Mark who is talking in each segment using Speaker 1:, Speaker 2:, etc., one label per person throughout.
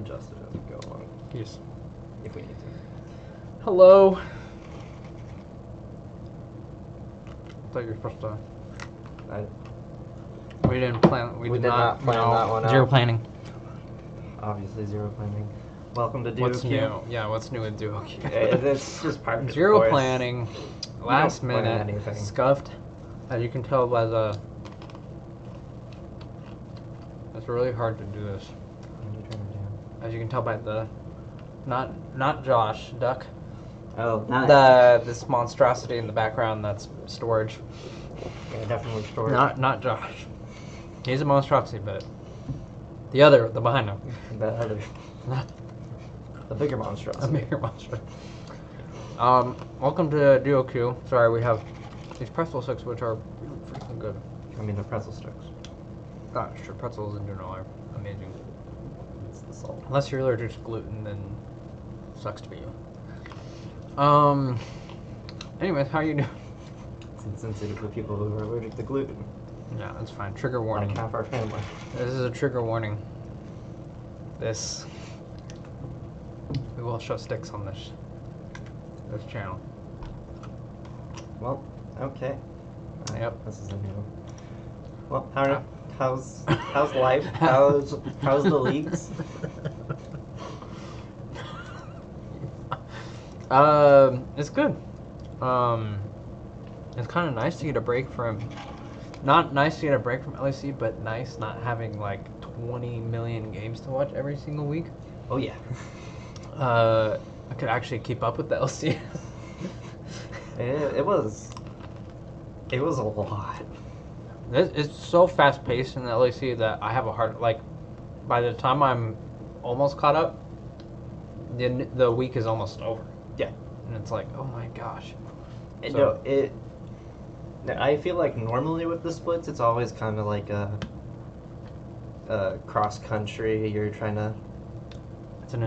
Speaker 1: adjust it as we go along.
Speaker 2: Yes.
Speaker 1: If we need to.
Speaker 2: Hello. I thought you were supposed to. We didn't plan. We did not
Speaker 1: plan that one out.
Speaker 2: Zero planning.
Speaker 1: Obviously, zero planning. Welcome to Duoqueue.
Speaker 2: What's new? Yeah, what's new with Duoqueue?
Speaker 1: It's just part of the
Speaker 2: Zero
Speaker 1: course.
Speaker 2: planning. Last
Speaker 1: don't plan
Speaker 2: minute.
Speaker 1: anything.
Speaker 2: Scuffed. As you can tell by the. It's really hard to do this.
Speaker 1: What are you trying to do?
Speaker 2: As you can tell by the. Not Josh. Duck.
Speaker 1: Oh, not
Speaker 2: This monstrosity in the background. That's storage.
Speaker 1: Yeah, definitely storage.
Speaker 2: Not Josh. He's a monstrosity, but the behind him.
Speaker 1: The other. The bigger monstrosity.
Speaker 2: A bigger monster. Welcome to Duoqueue. Sorry, we have these pretzel sticks, which are really freaking good.
Speaker 1: I mean, the pretzel sticks.
Speaker 2: Sure, pretzels in general are amazing.
Speaker 1: It's the salt.
Speaker 2: Unless you're allergic to gluten, then sucks to be you. Anyways, how you doing?
Speaker 1: It's insensitive for people who are allergic to gluten.
Speaker 2: Yeah, that's fine. Trigger warning.
Speaker 1: Like half our family.
Speaker 2: This is a trigger warning. We will show sticks on this channel.
Speaker 1: Well, okay.
Speaker 2: Yep.
Speaker 1: This is a new. Well, how's life? How's the leagues?
Speaker 2: It's good. It's kind of nice to get a break from. Not nice to get a break from LEC, but nice not having like 20 million games to watch every single week.
Speaker 1: Oh yeah.
Speaker 2: I could actually keep up with the LCS.
Speaker 1: It was a lot.
Speaker 2: It's so fast paced in the LEC that I have a hard by the time I'm almost caught up, the week is almost over.
Speaker 1: Yeah.
Speaker 2: And it's like, oh my gosh.
Speaker 1: I feel like normally with the splits, it's always kind of like a cross country. You're trying to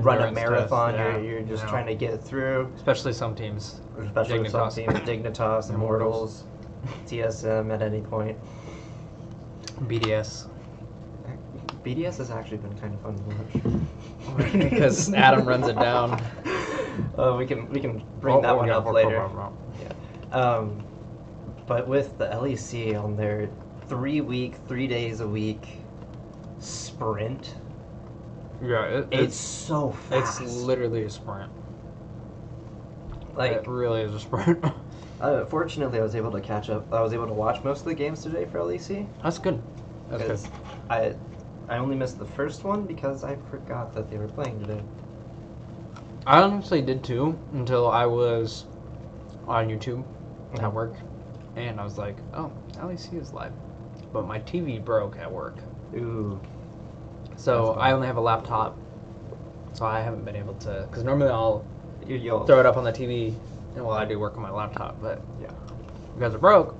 Speaker 1: run a marathon.
Speaker 2: Test, yeah.
Speaker 1: You're just trying to get through.
Speaker 2: Especially some teams.
Speaker 1: Especially some teams, Dignitas, Immortals, TSM at any point.
Speaker 2: BDS.
Speaker 1: BDS has actually been kind of fun to watch.
Speaker 2: Because Adam runs it down.
Speaker 1: We can bring that one up later. Yeah. But with the LEC on their 3 days a week sprint,
Speaker 2: yeah,
Speaker 1: it's so fast.
Speaker 2: It's literally a sprint.
Speaker 1: Like,
Speaker 2: it really is a sprint.
Speaker 1: Fortunately, I was able to catch up. I was able to watch most of the games today for LEC.
Speaker 2: That's good. That's good.
Speaker 1: I only missed the first one because I forgot that they were playing today.
Speaker 2: I honestly did too until I was on YouTube at work, and I was like, "Oh, LEC is live," but my TV broke at work.
Speaker 1: Ooh.
Speaker 2: So I only have a laptop, so I haven't been able to. Because normally
Speaker 1: You'll
Speaker 2: throw it up on the TV, and while I do work on my laptop, but
Speaker 1: yeah,
Speaker 2: because it broke,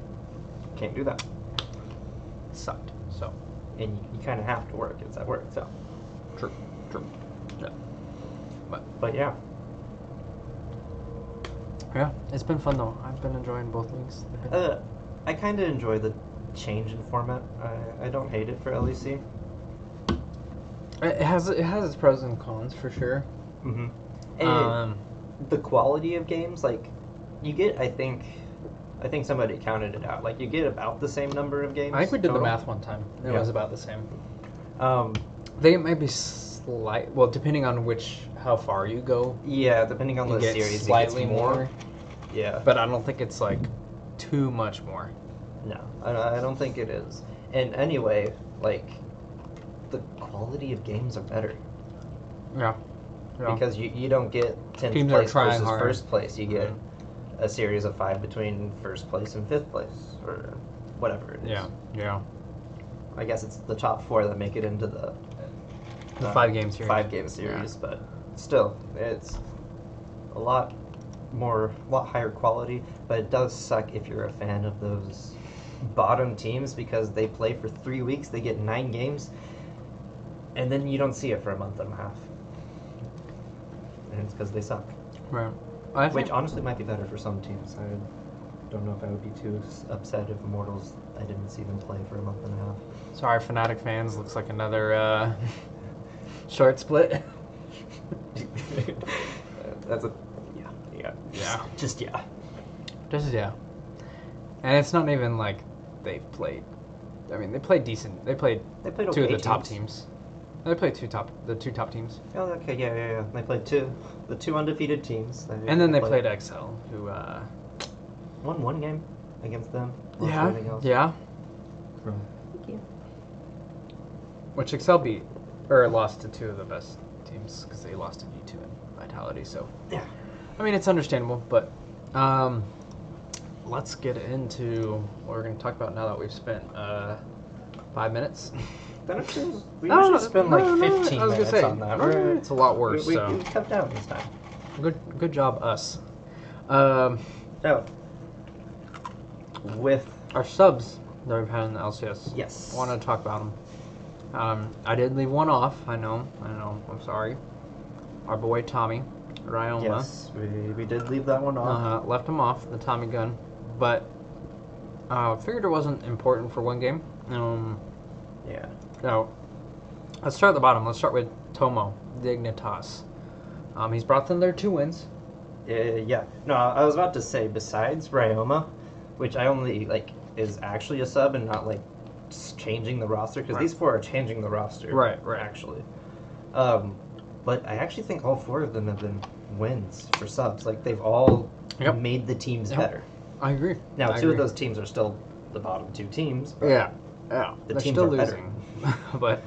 Speaker 1: can't do that.
Speaker 2: It sucked. So.
Speaker 1: And you kind of have to work. It's at work, so.
Speaker 2: True. Yeah.
Speaker 1: But yeah.
Speaker 2: Yeah, it's been fun though. I've been enjoying both leagues.
Speaker 1: I kind of enjoy the change in format. I don't hate it for LEC.
Speaker 2: It has its pros and cons for sure.
Speaker 1: Mm-hmm. And the quality of games, like, you get, I think somebody counted it out. Like, you get about the same number of games.
Speaker 2: I think we did
Speaker 1: total.
Speaker 2: the math one time. It was about the same.
Speaker 1: They
Speaker 2: might be well, depending on how far you go.
Speaker 1: Yeah, depending on the series,
Speaker 2: slightly
Speaker 1: it gets more. Yeah.
Speaker 2: But I don't think it's, like, too much more.
Speaker 1: No, I don't think it is. And anyway, like, the quality of games are better.
Speaker 2: Yeah.
Speaker 1: Because you don't get 10th
Speaker 2: Teams
Speaker 1: place
Speaker 2: are trying
Speaker 1: versus
Speaker 2: hard.
Speaker 1: first place. You get a series of 5 between first place and 5th place, or whatever it is.
Speaker 2: Yeah.
Speaker 1: I guess it's the top 4 that make it into the
Speaker 2: 5-game series.
Speaker 1: 5-game series, but still, it's a lot higher quality. But it does suck if you're a fan of those bottom teams because they play for 3 weeks, they get 9 games, and then you don't see it for a month and a half. And it's because they suck.
Speaker 2: Right.
Speaker 1: Which honestly might be better for some teams. I don't know if I would be too upset if Immortals, I didn't see them play for a month and a half.
Speaker 2: Sorry, Fnatic fans. Looks like another short split.
Speaker 1: That's a yeah.
Speaker 2: Yeah.
Speaker 1: Just yeah.
Speaker 2: Just yeah. And it's not even like they've played. I mean, they played decent. They played
Speaker 1: They played
Speaker 2: two
Speaker 1: okay
Speaker 2: of the top teams. They played the two top teams.
Speaker 1: Oh, okay, yeah. They played the two undefeated teams.
Speaker 2: And then they played XL, who
Speaker 1: won one game against them. Lost
Speaker 2: yeah,
Speaker 1: everything else.
Speaker 2: yeah.
Speaker 1: Thank you.
Speaker 2: Which XL beat or lost to two of the best teams because they lost to G2 and Vitality. So
Speaker 1: Yeah.
Speaker 2: I mean, it's understandable, but let's get into what we're going to talk about now that we've spent 5 minutes.
Speaker 1: We usually spend like 15
Speaker 2: I was
Speaker 1: minutes
Speaker 2: gonna say,
Speaker 1: on that.
Speaker 2: It's a lot worse.
Speaker 1: We
Speaker 2: So
Speaker 1: cut down this time.
Speaker 2: good job, us.
Speaker 1: So, with
Speaker 2: Our subs that we've had in the LCS.
Speaker 1: yes,
Speaker 2: I want to talk about them. I did leave one off. I know. I'm sorry. Our boy Tommy, Ryoma.
Speaker 1: yes, we did leave that one off.
Speaker 2: Left him off, the Tommy gun. But figured it wasn't important for one game.
Speaker 1: Yeah.
Speaker 2: Now, let's start at the bottom. Let's start with Tomo, Dignitas. He's brought them their 2 wins.
Speaker 1: Yeah. No, I was about to say, besides Ryoma, which I only like is actually a sub and not like just changing the roster, because
Speaker 2: Right.
Speaker 1: these 4 are changing the roster.
Speaker 2: Right.
Speaker 1: Actually. But I actually think all 4 of them have been wins for subs. Like, they've all made the teams better.
Speaker 2: I agree.
Speaker 1: Now,
Speaker 2: I
Speaker 1: 2
Speaker 2: agree.
Speaker 1: of those teams are still the bottom 2 teams. But
Speaker 2: Yeah.
Speaker 1: The
Speaker 2: They're
Speaker 1: teams
Speaker 2: still
Speaker 1: are better.
Speaker 2: losing. But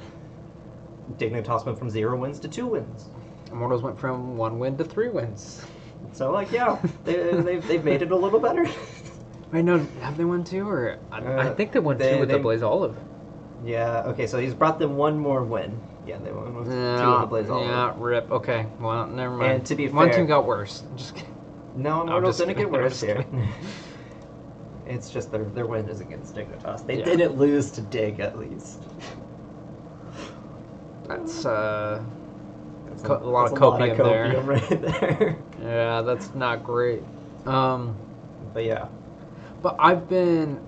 Speaker 1: Dignitas went from 0 wins to 2 wins.
Speaker 2: Immortals went from 1 win to 3 wins.
Speaker 1: So, like, yeah, they've made it a little better.
Speaker 2: Wait, no, have they won 2? Or I think they won 2 with the Blaze Olive.
Speaker 1: Yeah, okay, so he's brought them 1 more win. Yeah, they won with 2 with the Blaze Olive.
Speaker 2: Yeah, rip. Okay, well, never mind.
Speaker 1: And to be
Speaker 2: one
Speaker 1: fair-
Speaker 2: team got worse. Just kidding.
Speaker 1: No,
Speaker 2: I'm
Speaker 1: Immortals
Speaker 2: just
Speaker 1: didn't get
Speaker 2: kidding. I'm
Speaker 1: worse
Speaker 2: just
Speaker 1: here.
Speaker 2: kidding.
Speaker 1: It's just their win is against Dignitas. They
Speaker 2: Yeah.
Speaker 1: didn't lose to Dig, at least.
Speaker 2: That's
Speaker 1: That's
Speaker 2: a lot of copium there.
Speaker 1: copium right there.
Speaker 2: Yeah, that's not great.
Speaker 1: But yeah.
Speaker 2: But I've been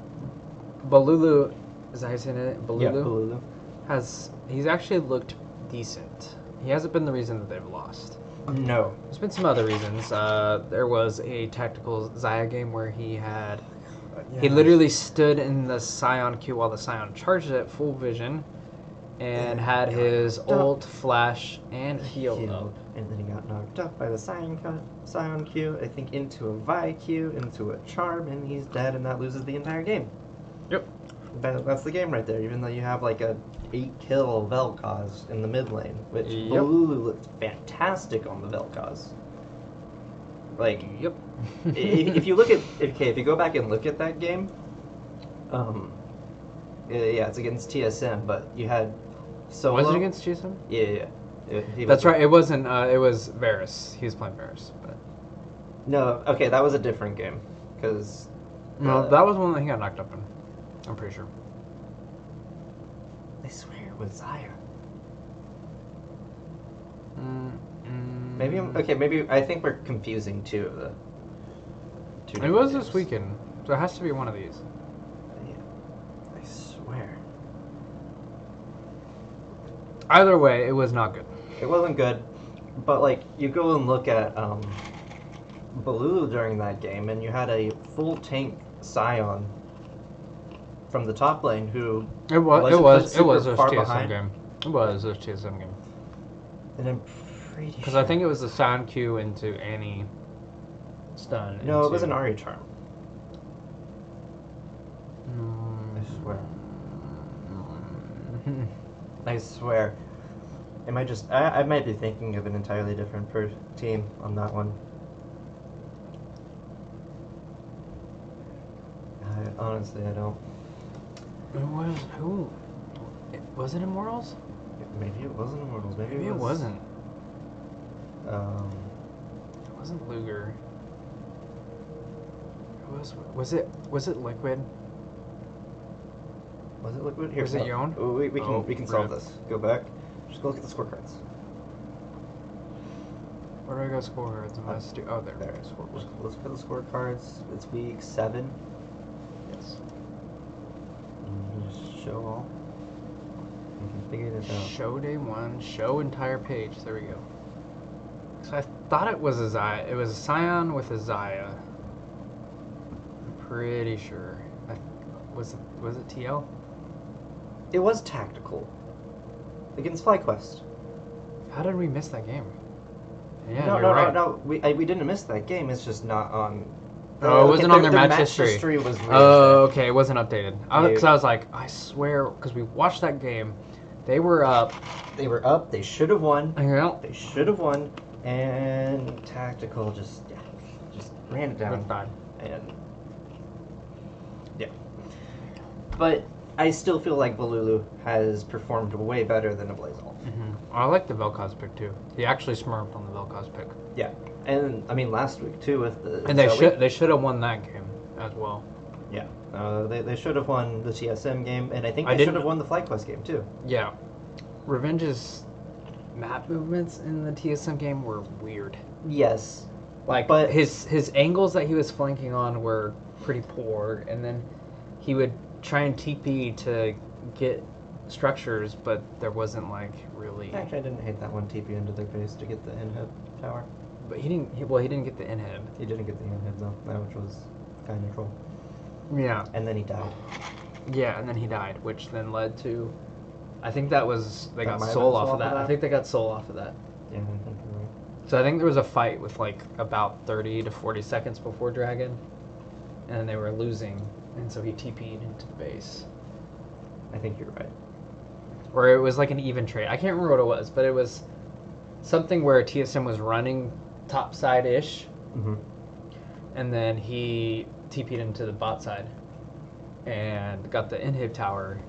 Speaker 2: Balulu. Is that how you say it? Balulu.
Speaker 1: Yeah, Balulu.
Speaker 2: He's actually looked decent. He hasn't been the reason that they've lost.
Speaker 1: No.
Speaker 2: There's been some other reasons. There was a tactical Xayah game where he literally stood in the Scion queue while the Scion charged at full vision and had his ult, flash, and heal up.
Speaker 1: And then he got knocked up by the Scion Q, I think into a Vi Q, into a Charm, and he's dead, and that loses the entire game.
Speaker 2: Yep.
Speaker 1: That's the game right there, even though you have like a 8-kill Vel'Koz in the mid lane, which
Speaker 2: Yep.
Speaker 1: Balulu looked fantastic on the Vel'Koz. Like,
Speaker 2: Yep.
Speaker 1: if you look at, if you go back and look at that game, yeah, it's against TSM, but you had Solo.
Speaker 2: Was it against GSM?
Speaker 1: Yeah.
Speaker 2: That's right. It wasn't. It was Varus. He was playing Varus. But
Speaker 1: No, okay, that was a different game, because
Speaker 2: no, that was one that he got knocked up in. I'm pretty sure.
Speaker 1: I swear it was Xayah.
Speaker 2: Maybe
Speaker 1: Maybe I think we're confusing 2 of the.
Speaker 2: It
Speaker 1: different
Speaker 2: was
Speaker 1: games.
Speaker 2: this weekend, so it has to be one of these.
Speaker 1: Yeah. I swear.
Speaker 2: Either way, it was not good.
Speaker 1: It wasn't good, but like you go and look at Baloo during that game, and you had a full tank Scion from the top lane who
Speaker 2: It was a
Speaker 1: far
Speaker 2: TSM
Speaker 1: behind.
Speaker 2: game. It was a TSM game.
Speaker 1: And I'm pretty
Speaker 2: Because
Speaker 1: sure.
Speaker 2: I think it was the sound cue into Annie stun.
Speaker 1: No, it was an Ari charm. I swear. I swear. Am I just? I might be thinking of an entirely different team on that one. Honestly, I don't.
Speaker 2: Who? Was it Immortals?
Speaker 1: Maybe it wasn't Immortals. Maybe
Speaker 2: It wasn't.
Speaker 1: It
Speaker 2: wasn't Luger. Was it Liquid?
Speaker 1: Was it Liquid? Here,
Speaker 2: Was it Yon?
Speaker 1: We can solve
Speaker 2: rip.
Speaker 1: this. Go back. Just go look at the scorecards.
Speaker 2: Where do I go scorecards? Oh, there.
Speaker 1: There it is. Let's look at the scorecards. It's week 7.
Speaker 2: Yes.
Speaker 1: Just show all. We can figure this out.
Speaker 2: Show day 1. Show entire page. There we go. So I thought it was a Zaya. It was a Scion with a Zaya. I'm pretty sure. Was it TL?
Speaker 1: It was tactical against FlyQuest.
Speaker 2: How did we miss that game? Yeah,
Speaker 1: no,
Speaker 2: you're
Speaker 1: no,
Speaker 2: right.
Speaker 1: no, no. We didn't miss that game. It's just not on.
Speaker 2: Oh, it wasn't on their match
Speaker 1: history.
Speaker 2: history.
Speaker 1: Was weird.
Speaker 2: Oh, okay. It wasn't updated. Because
Speaker 1: Dude.
Speaker 2: I was like, I swear, because we watched that game, they were up.
Speaker 1: They were up. They should have won.
Speaker 2: Yeah.
Speaker 1: They should have won. And tactical just ran it down.
Speaker 2: Fine.
Speaker 1: And yeah. But I still feel like Balulu has performed way better than Ablazal.
Speaker 2: Mm-hmm. I like the Vel'Koz pick too. He actually smurfed on the Vel'Koz pick.
Speaker 1: Yeah. And I mean last week too with the
Speaker 2: And they should have won that game as well.
Speaker 1: Yeah. They should have won the TSM game, and I think
Speaker 2: I
Speaker 1: they should
Speaker 2: didn't-
Speaker 1: have won the FlyQuest game too.
Speaker 2: Yeah. Revenge's map movements in the TSM game were weird.
Speaker 1: Yes.
Speaker 2: Like,
Speaker 1: But-
Speaker 2: his angles that he was flanking on were pretty poor, and then he would try and TP to get structures, but there wasn't like really.
Speaker 1: Actually, I didn't hate that one TP into their base to get the inhib tower.
Speaker 2: But he didn't get the inhib.
Speaker 1: He didn't get the inhib though, which was kind of troll.
Speaker 2: Yeah.
Speaker 1: And then he died.
Speaker 2: Yeah, and then he died, which then led to. I think that was they
Speaker 1: That
Speaker 2: got
Speaker 1: might have
Speaker 2: soul
Speaker 1: been
Speaker 2: off
Speaker 1: soul
Speaker 2: of that. I think they got soul off of that.
Speaker 1: Yeah, I think you're right.
Speaker 2: So I think there was a fight with like about 30 to 40 seconds before Dragon, and they were losing, and so he TP'd into the base.
Speaker 1: I think you're right.
Speaker 2: Or it was like an even trade. I can't remember what it was, but it was something where TSM was running top side ish,
Speaker 1: Mm-hmm.
Speaker 2: and then he TP'd into the bot side and got the inhib tower,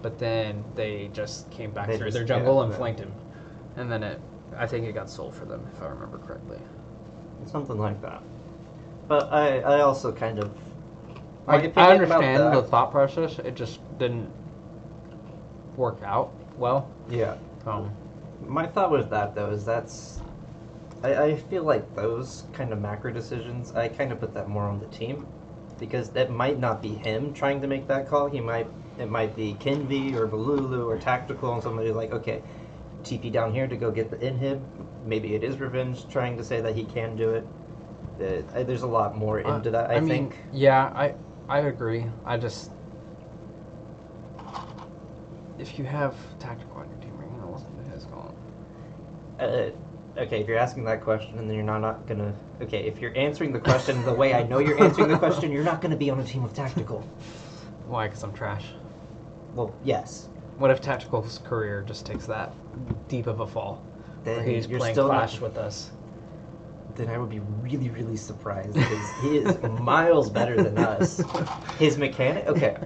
Speaker 2: but then they just came back
Speaker 1: They
Speaker 2: through
Speaker 1: just-
Speaker 2: their jungle
Speaker 1: yeah,
Speaker 2: and
Speaker 1: yeah.
Speaker 2: flanked him, and then I think it got sold for them if I remember correctly.
Speaker 1: Something like that. But I also kind of.
Speaker 2: I
Speaker 1: opinion about
Speaker 2: understand the
Speaker 1: that-
Speaker 2: thought process. It just didn't work out well.
Speaker 1: Yeah. My thought with that though is I feel like those kind of macro decisions, I kind of put that more on the team, because that might not be him trying to make that call. It might be Kinvi or Balulu or Tactical and somebody like, okay, TP down here to go get the inhib. Maybe it is Revenge trying to say that he can do it. There's a lot more into that. I
Speaker 2: mean,
Speaker 1: think.
Speaker 2: Yeah, I agree. I just if you have tactical on your team, you're gonna listen to his call.
Speaker 1: Okay, if you're asking that question and then you're not gonna. Okay, if you're answering the question the way I know you're answering the question, you're not gonna be on a team with Tactical.
Speaker 2: Why? Because I'm trash.
Speaker 1: Well, yes.
Speaker 2: What if Tactical's career just takes that deep of a fall? Where
Speaker 1: Then
Speaker 2: he's
Speaker 1: you're
Speaker 2: playing
Speaker 1: still
Speaker 2: Clash
Speaker 1: not,
Speaker 2: with us.
Speaker 1: Then I would be really, really surprised because he is miles better than us. His mechanic. Okay,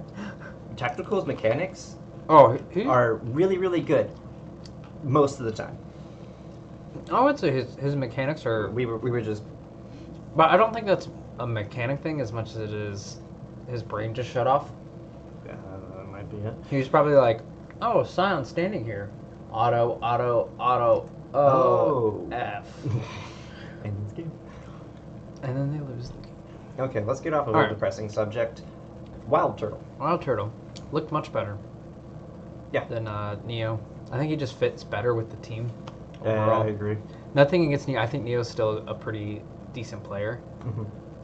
Speaker 1: Tactical's mechanics
Speaker 2: Oh, he,
Speaker 1: are really, really good most of the time.
Speaker 2: I would say his mechanics are.
Speaker 1: We were just.
Speaker 2: But I don't think that's a mechanic thing as much as it is his brain just shut off.
Speaker 1: That might be it.
Speaker 2: He was probably like, "Oh, Sion's standing here. Auto, auto, auto.
Speaker 1: Oh.
Speaker 2: F."
Speaker 1: And it's game.
Speaker 2: And then they lose the game.
Speaker 1: Okay, let's get off of a
Speaker 2: Alright.
Speaker 1: depressing subject. Wild Turtle.
Speaker 2: Wild Turtle looked much better.
Speaker 1: Yeah.
Speaker 2: Than Neo. I think he just fits better with the team.
Speaker 1: Yeah,
Speaker 2: Overall.
Speaker 1: I agree.
Speaker 2: Nothing against Neo. I think Neo's still a pretty decent player.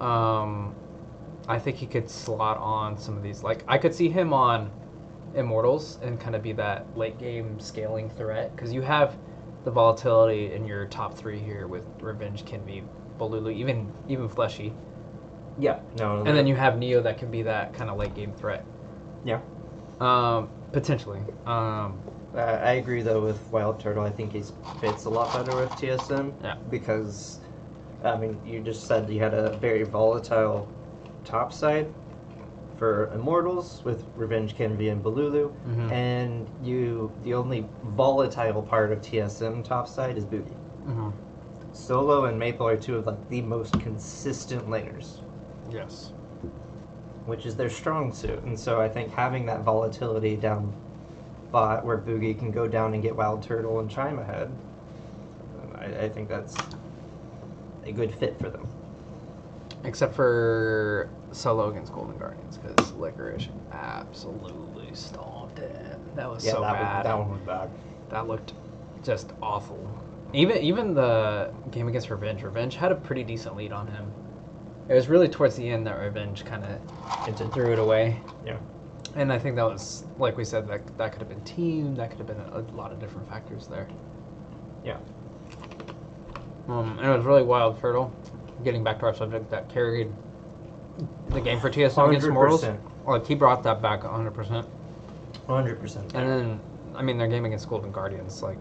Speaker 1: Mm-hmm.
Speaker 2: I think he could slot on some of these. Like, I could see him on Immortals and kind of be that late game scaling threat, because you have the volatility in your top three here with Revenge, Kinvi, Balulu, even Fleshy.
Speaker 1: Yeah. No.
Speaker 2: And then you have Neo that can be that kind of late game threat.
Speaker 1: Yeah.
Speaker 2: Potentially.
Speaker 1: I agree though with Wild Turtle. I think he fits a lot better with TSM.
Speaker 2: Yeah.
Speaker 1: Because, I mean, you just said you had a very volatile top side for Immortals with Revenge, Kinvi, and Balulu,
Speaker 2: Mhm.
Speaker 1: and the only volatile part of TSM top side is Boogie.
Speaker 2: Mm-hmm.
Speaker 1: Solo and Maple are two of like the most consistent laners,
Speaker 2: Yes.
Speaker 1: which is their strong suit. And so I think having that volatility down bot where Boogie can go down and get Wild Turtle and Chime ahead, I think that's a good fit for them.
Speaker 2: Except for Solo against Golden Guardians, because Licorice absolutely stomped him. That was so bad.
Speaker 1: That one was bad.
Speaker 2: That looked just awful. Even the game against Revenge had a pretty decent lead on him. It was really towards the end that Revenge kind of threw it away.
Speaker 1: Yeah.
Speaker 2: And I think that was, like we said, that could have been team. That could have been a lot of different factors there.
Speaker 1: Yeah.
Speaker 2: And it was really Wild Turtle, getting back to our subject, that carried the game for TSM against Mortals. Like, he brought that back 100%.
Speaker 1: 100%.
Speaker 2: And then, I mean, their game against Golden Guardians, like...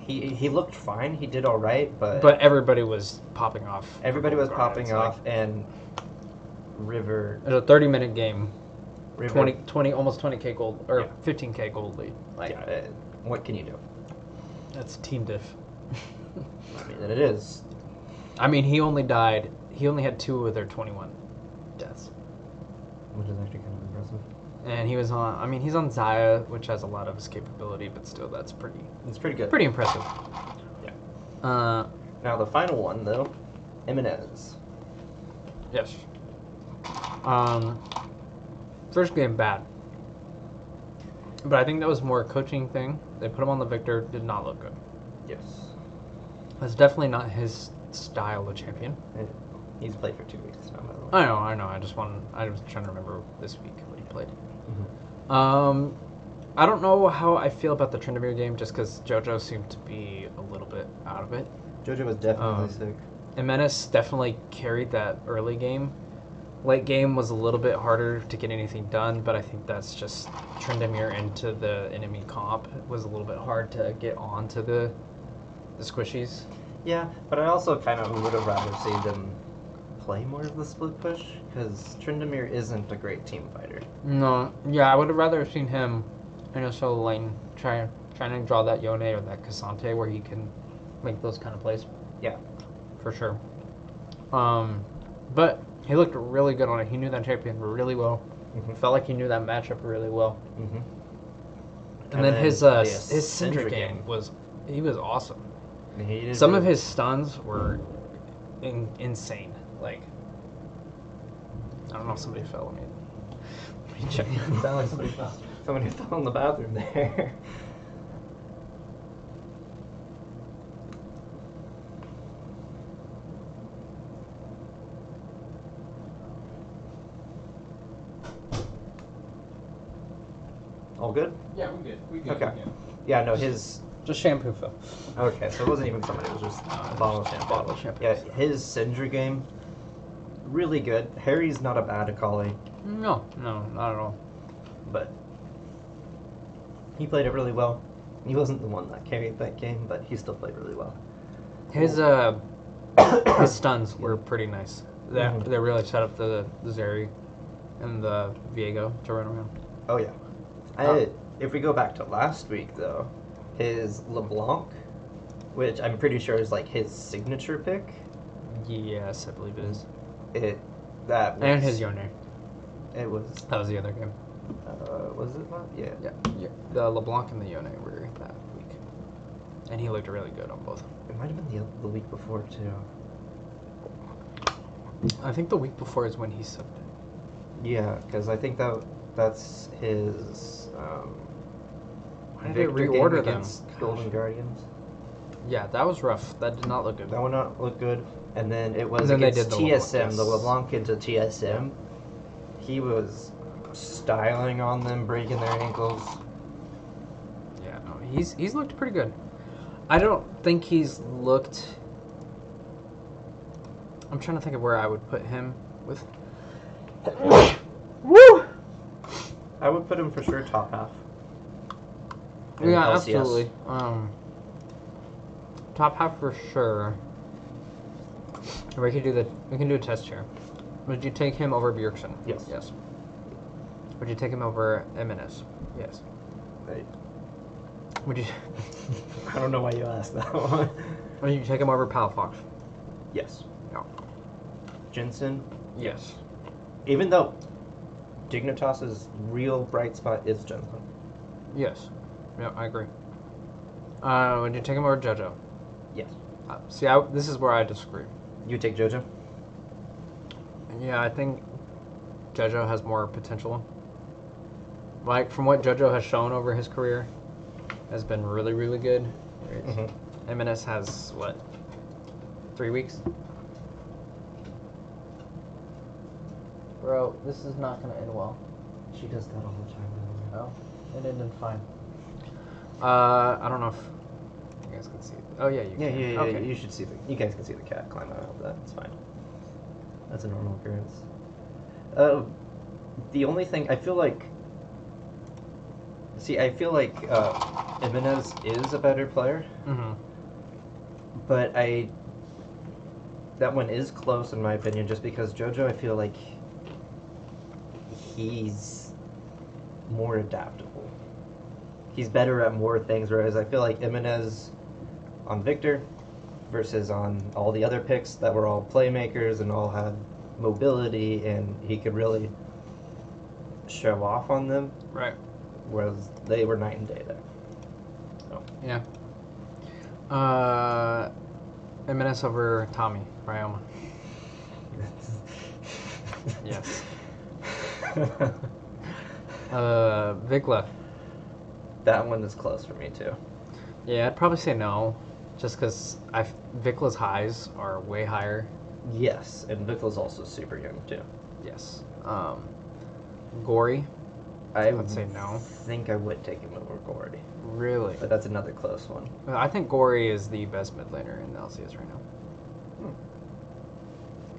Speaker 1: He looked fine. He did all right, but...
Speaker 2: But everybody was popping off.
Speaker 1: Everybody was popping off, and River...
Speaker 2: It was a 30-minute game.
Speaker 1: River,
Speaker 2: 20, almost 20k gold, or 15k gold lead. Like,
Speaker 1: yeah, what can you do?
Speaker 2: That's team diff.
Speaker 1: I mean, it is.
Speaker 2: I mean, he only had 2 of their 21 deaths.
Speaker 1: Which is actually kind of impressive.
Speaker 2: And he was on, I mean, he's on Zaya, which has a lot of escapability, but still, that's pretty...
Speaker 1: It's pretty good.
Speaker 2: Pretty impressive.
Speaker 1: Yeah. Now, the final one, though, Jimenez.
Speaker 2: Yes. First game, bad. But I think that was more a coaching thing. They put him on the Victor, did not look good.
Speaker 1: Yes.
Speaker 2: That's definitely not his style of champion.
Speaker 1: He's played for 2 weeks now, by the way.
Speaker 2: I know. I was trying to remember this week what he played.
Speaker 1: Mm-hmm.
Speaker 2: I don't know how I feel about the Tryndamere game, just because JoJo seemed to be a little bit out of it.
Speaker 1: JoJo was definitely sick.
Speaker 2: And Menace definitely carried that early game. Late game was a little bit harder to get anything done, but I think that's just Tryndamere into the enemy comp. It was a little bit hard to get onto the squishies.
Speaker 1: Yeah, but I also kind of would have rather seen them play more of the split push, because Tryndamere isn't a great team fighter.
Speaker 2: No, yeah, I would have rather seen him in a solo lane trying to draw that Yone or that Cassante where he can make those kind of plays.
Speaker 1: Yeah. For sure.
Speaker 2: But he looked really good on it. He knew that champion really well.
Speaker 1: Mm-hmm.
Speaker 2: Felt like he knew that matchup really well.
Speaker 1: Mm-hmm.
Speaker 2: And then his Syndra game was awesome. Some of his stuns were insane. Like, I don't know if somebody fell. Let me check.
Speaker 1: Sound like somebody fell. Somebody fell in the bathroom there. All good?
Speaker 2: Yeah, we good.
Speaker 1: Okay. Yeah, no, his...
Speaker 2: Just shampoo fell.
Speaker 1: Okay, so it wasn't even somebody, it was just a bottle of shampoo. Yeah, his Syndra game, really good. Harry's not a bad Akali.
Speaker 2: No, not at all.
Speaker 1: But he played it really well. He wasn't the one that carried that game, but he still played really well.
Speaker 2: His his stuns were pretty nice. They really set up the Zeri and the Viego to run around.
Speaker 1: Oh yeah. If we go back to last week though, his LeBlanc, which I'm pretty sure is like his signature pick.
Speaker 2: Yes, I believe it is.
Speaker 1: And
Speaker 2: his Yone.
Speaker 1: It was.
Speaker 2: That was the other game.
Speaker 1: Was it not? Yeah.
Speaker 2: Yeah. The LeBlanc and the Yone were that week, and he looked really good on both.
Speaker 1: It might have been the week before too.
Speaker 2: I think the week before is when he subbed it.
Speaker 1: Yeah, because I think that's his.
Speaker 2: Why did they reorder them?
Speaker 1: Golden Guardians.
Speaker 2: Yeah, that was rough. That did not look good.
Speaker 1: That would not look good. And then it was
Speaker 2: then
Speaker 1: against
Speaker 2: they did
Speaker 1: TSM, the LeBlanc into TSM. He was styling on them, breaking their ankles.
Speaker 2: Yeah, no, he's looked pretty good. I don't think he's looked... I'm trying to think of where I would put him with... Woo!
Speaker 1: I would put him for sure top half.
Speaker 2: Yeah,
Speaker 1: LCS.
Speaker 2: absolutely. Top half for sure. We can do a test here. Would you take him over Bjergsen?
Speaker 1: Yes.
Speaker 2: Yes. Would you take him over MNS? Yes.
Speaker 1: Right.
Speaker 2: Would you?
Speaker 1: I don't know why you asked that one.
Speaker 2: Would you take him over Palafox?
Speaker 1: Yes.
Speaker 2: No.
Speaker 1: Jensen?
Speaker 2: Yes.
Speaker 1: Even though Dignitas's real bright spot is Jensen.
Speaker 2: Yes. Yeah, I agree. Would you take him over JoJo?
Speaker 1: Yes.
Speaker 2: See, this is where I disagree.
Speaker 1: You take JoJo?
Speaker 2: Yeah, I think JoJo has more potential. Like, from what JoJo has shown over his career, has been really, really good. Jimenez has, what, 3 weeks? Bro, this is not going to end well.
Speaker 1: She does that all the time.
Speaker 2: Oh, it ended fine. I don't know if you guys can see it. Oh, yeah, you can.
Speaker 1: Yeah.
Speaker 2: Okay.
Speaker 1: You should see you guys can see the cat climb out of that. It's fine. That's a normal occurrence. The only thing I feel like. See, I feel like Jimenez is a better player, but that one is close in my opinion, just because JoJo, I feel like he's more adaptable. He's better at more things, whereas I feel like Jimenez on Victor versus on all the other picks that were all playmakers and all had mobility, and he could really show off on them.
Speaker 2: Right.
Speaker 1: Whereas they were night and day there. So.
Speaker 2: Yeah. Jimenez over Tommy Ryoma. Yes. Vikla.
Speaker 1: That one is close for me too.
Speaker 2: Yeah, I'd probably say no, just because Vikla's highs are way higher.
Speaker 1: Yes, and Vickla's also super young too.
Speaker 2: Yes. Gory.
Speaker 1: I
Speaker 2: would say no.
Speaker 1: think I would take him over Gory.
Speaker 2: Really?
Speaker 1: But that's another close one.
Speaker 2: I think Gory is the best mid laner in the LCS right now.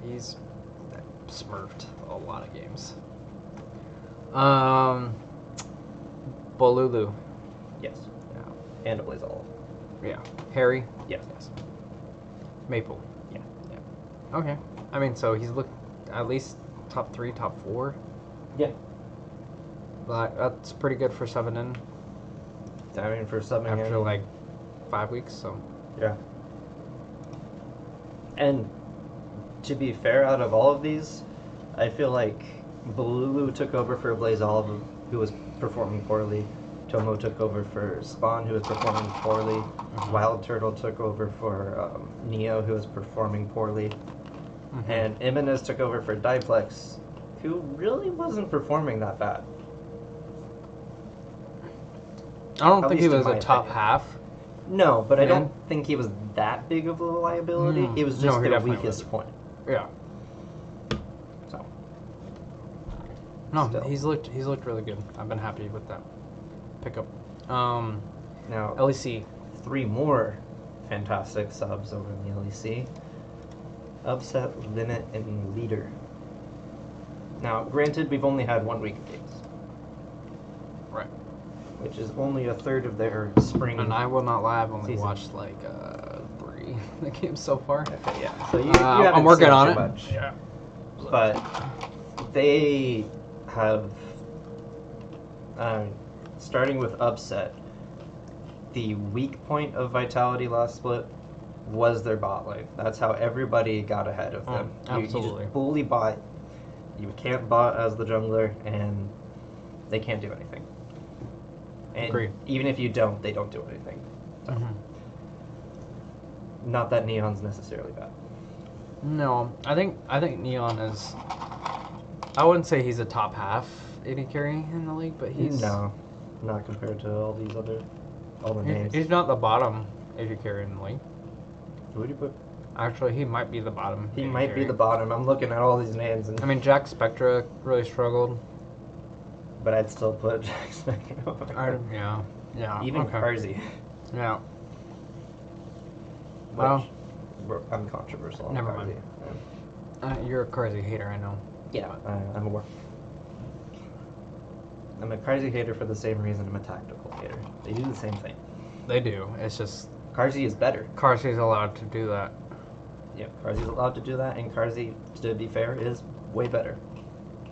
Speaker 2: He's smurfed a lot of games. Bolulu.
Speaker 1: Yes.
Speaker 2: Yeah.
Speaker 1: And Blazol.
Speaker 2: Yeah. Harry.
Speaker 1: Yes.
Speaker 2: Maple.
Speaker 1: Yeah.
Speaker 2: Okay. I mean, so he's looked at least top 3, top 4.
Speaker 1: Yeah.
Speaker 2: That's pretty good for 7 in.
Speaker 1: I mean, for subbing
Speaker 2: After
Speaker 1: in,
Speaker 2: like 5 weeks, so.
Speaker 1: Yeah. And to be fair, out of all of these, I feel like Bolulu took over for Blazol, who was performing poorly. Tomo took over for Spawn, who was performing poorly. Wild Turtle took over for Neo, who was performing poorly. And Jimenez took over for Diplex, who really wasn't performing that bad.
Speaker 2: I don't
Speaker 1: At
Speaker 2: think he
Speaker 1: least in
Speaker 2: was
Speaker 1: my
Speaker 2: a top
Speaker 1: opinion.
Speaker 2: half.
Speaker 1: No, but I
Speaker 2: Man.
Speaker 1: don't think he was that big of a liability. It was
Speaker 2: No,
Speaker 1: just
Speaker 2: he
Speaker 1: their
Speaker 2: definitely
Speaker 1: weakest point.
Speaker 2: Yeah.
Speaker 1: So.
Speaker 2: No,
Speaker 1: Still.
Speaker 2: he's looked really good. I've been happy with that pickup.
Speaker 1: Now,
Speaker 2: LEC.
Speaker 1: 3 more fantastic subs over in the LEC. Upset, Limit, and Leader. Now, granted, we've only had 1 week of games.
Speaker 2: Right.
Speaker 1: Which is only a third of their spring.
Speaker 2: And I will not lie, I've only
Speaker 1: season.
Speaker 2: watched like 3 the games so far.
Speaker 1: Okay, yeah. So you
Speaker 2: I'm
Speaker 1: haven't
Speaker 2: working
Speaker 1: seen
Speaker 2: on
Speaker 1: too
Speaker 2: it.
Speaker 1: much.
Speaker 2: Yeah.
Speaker 1: But they have, starting with Upset, the weak point of Vitality last split was their bot lane. That's how everybody got ahead of them. You
Speaker 2: Absolutely.
Speaker 1: just bully bot. You can't bot as the jungler, and they can't do anything. And
Speaker 2: Agreed.
Speaker 1: even if you don't, they don't do anything. So. Not that Neon's necessarily bad.
Speaker 2: No, I think Neon is. I wouldn't say he's a top half AD carry in the league, but he's
Speaker 1: No, not compared to all these all the names.
Speaker 2: He's not the bottom AD carry in the league.
Speaker 1: Who would you put?
Speaker 2: Actually, he might be the bottom.
Speaker 1: He
Speaker 2: AD
Speaker 1: might
Speaker 2: carry.
Speaker 1: be the bottom. I'm looking at all these names, and
Speaker 2: I mean, Jack Spectra really struggled.
Speaker 1: but I'd still put Jack Spectre over him.
Speaker 2: Yeah.
Speaker 1: Even
Speaker 2: okay.
Speaker 1: Carzy.
Speaker 2: Yeah.
Speaker 1: Which
Speaker 2: Well,
Speaker 1: I'm controversial on
Speaker 2: never
Speaker 1: Carzy.
Speaker 2: mind. You're a Carzy hater, I know.
Speaker 1: Yeah, I'm aware. I'm a Carzy hater for the same reason I'm a tactical hater. They do the same thing.
Speaker 2: They do. It's just
Speaker 1: Carzy is better.
Speaker 2: Carzy's allowed to do that.
Speaker 1: Yeah, Carzy's allowed to do that, and Carzy, to be fair, is way better.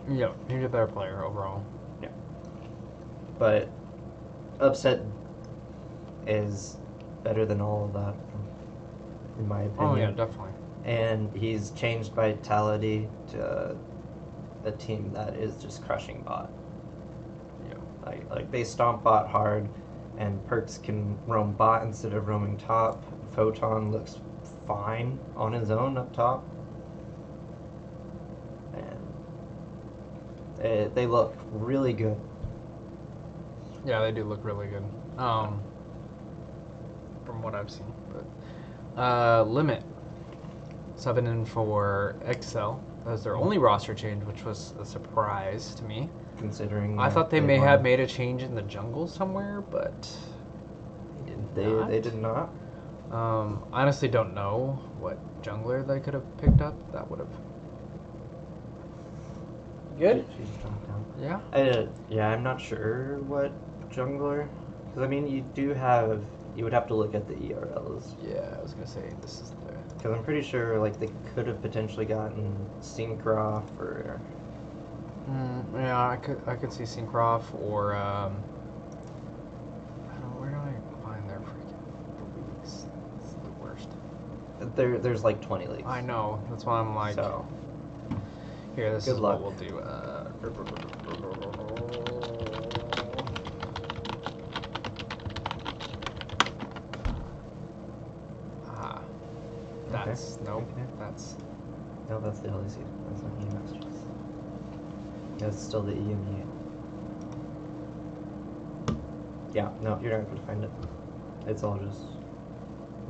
Speaker 2: Yeah, he's a better player overall.
Speaker 1: Yeah. But Upset is better than all of that, in my opinion.
Speaker 2: Oh yeah, definitely.
Speaker 1: And he's changed Vitality to a team that is just crushing bot.
Speaker 2: Yeah.
Speaker 1: Like they stomp bot hard, and Perks can roam bot instead of roaming top. Photon looks fine on his own up top. And they look really good.
Speaker 2: Yeah, they do look really good. from what I've seen. But Limit subbing in for Excel as their only roster change, which was a surprise to me.
Speaker 1: Considering
Speaker 2: I thought they may have made a change in the jungle somewhere, but
Speaker 1: they did not.
Speaker 2: I honestly don't know what jungler they could have picked up. That would have good.
Speaker 1: She's dropped down.
Speaker 2: Yeah.
Speaker 1: Yeah, I'm not sure what jungler. Because I mean, you would have to look at the ERLs.
Speaker 2: Yeah, I was gonna say this is the.
Speaker 1: Because I'm pretty sure like they could have potentially gotten Syncroft or.
Speaker 2: Yeah, I could see Syncroft or I don't know, where do I find their freaking leagues? It's the worst.
Speaker 1: There's like 20 leagues.
Speaker 2: I know. That's why I'm like.
Speaker 1: So.
Speaker 2: Here, this
Speaker 1: Good
Speaker 2: is
Speaker 1: luck.
Speaker 2: what we'll do. That's nope.
Speaker 1: Okay.
Speaker 2: That's
Speaker 1: No, that's the LEC. That's not EU Masters. That's still the EMEA. Yeah, no, you're not going to find it. It's all just.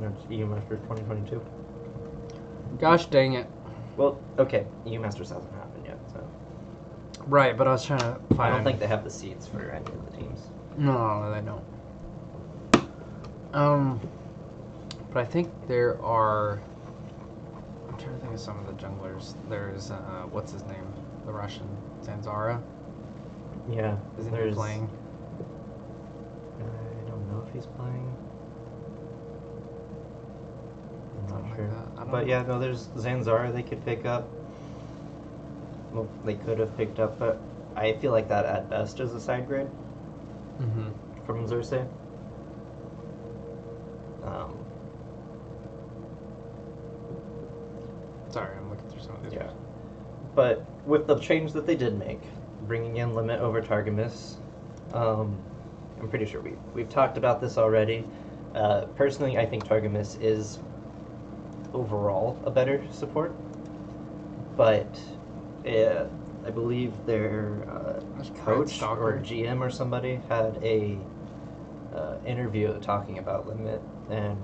Speaker 1: It's EU Masters 2022.
Speaker 2: gosh dang it.
Speaker 1: Well, okay, EU Masters hasn't happened yet, so.
Speaker 2: Right, but I was trying to find.
Speaker 1: I don't think they have the seats for any of the teams.
Speaker 2: No, they don't. But I think there are. I'm trying to think of some of the junglers. There's what's his name? The Russian Zanzara.
Speaker 1: Yeah,
Speaker 2: Isn't he playing?
Speaker 1: I don't know if he's playing. I'm
Speaker 2: Something
Speaker 1: not
Speaker 2: like
Speaker 1: sure.
Speaker 2: that. I don't
Speaker 1: But
Speaker 2: know.
Speaker 1: yeah, no, there's Zanzara they could pick up. Well, they could have picked up, but I feel like that at best is a side grade
Speaker 2: Mm-hmm.
Speaker 1: from Xerxes.
Speaker 2: Sorry, I'm looking through some of these.
Speaker 1: Yeah. But with the change that they did make, bringing in Limit over Targamas, I'm pretty sure we've talked about this already. Personally, I think Targamas is overall a better support, but I believe their coach or GM or somebody had a interview talking about Limit, and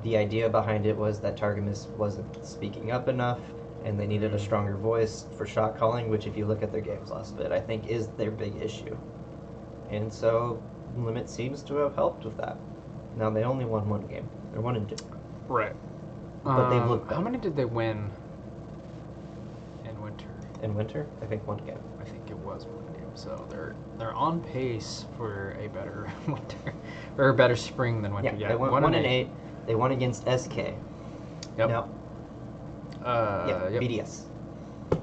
Speaker 1: the idea behind it was that Targamas wasn't speaking up enough, and they needed a stronger voice for shot calling, which if you look at their games last bit, I think is their big issue. And so Limit seems to have helped with that. Now they only won one game. They're 1-2.
Speaker 2: Right.
Speaker 1: But they've looked better.
Speaker 2: How many did they win in winter?
Speaker 1: In winter, I think one game.
Speaker 2: I think it was one game. So they're on pace for a better winter or a better spring than winter.
Speaker 1: Yeah, they won 1-8. They won against SK.
Speaker 2: Yep.
Speaker 1: No.
Speaker 2: Yep.
Speaker 1: BDS.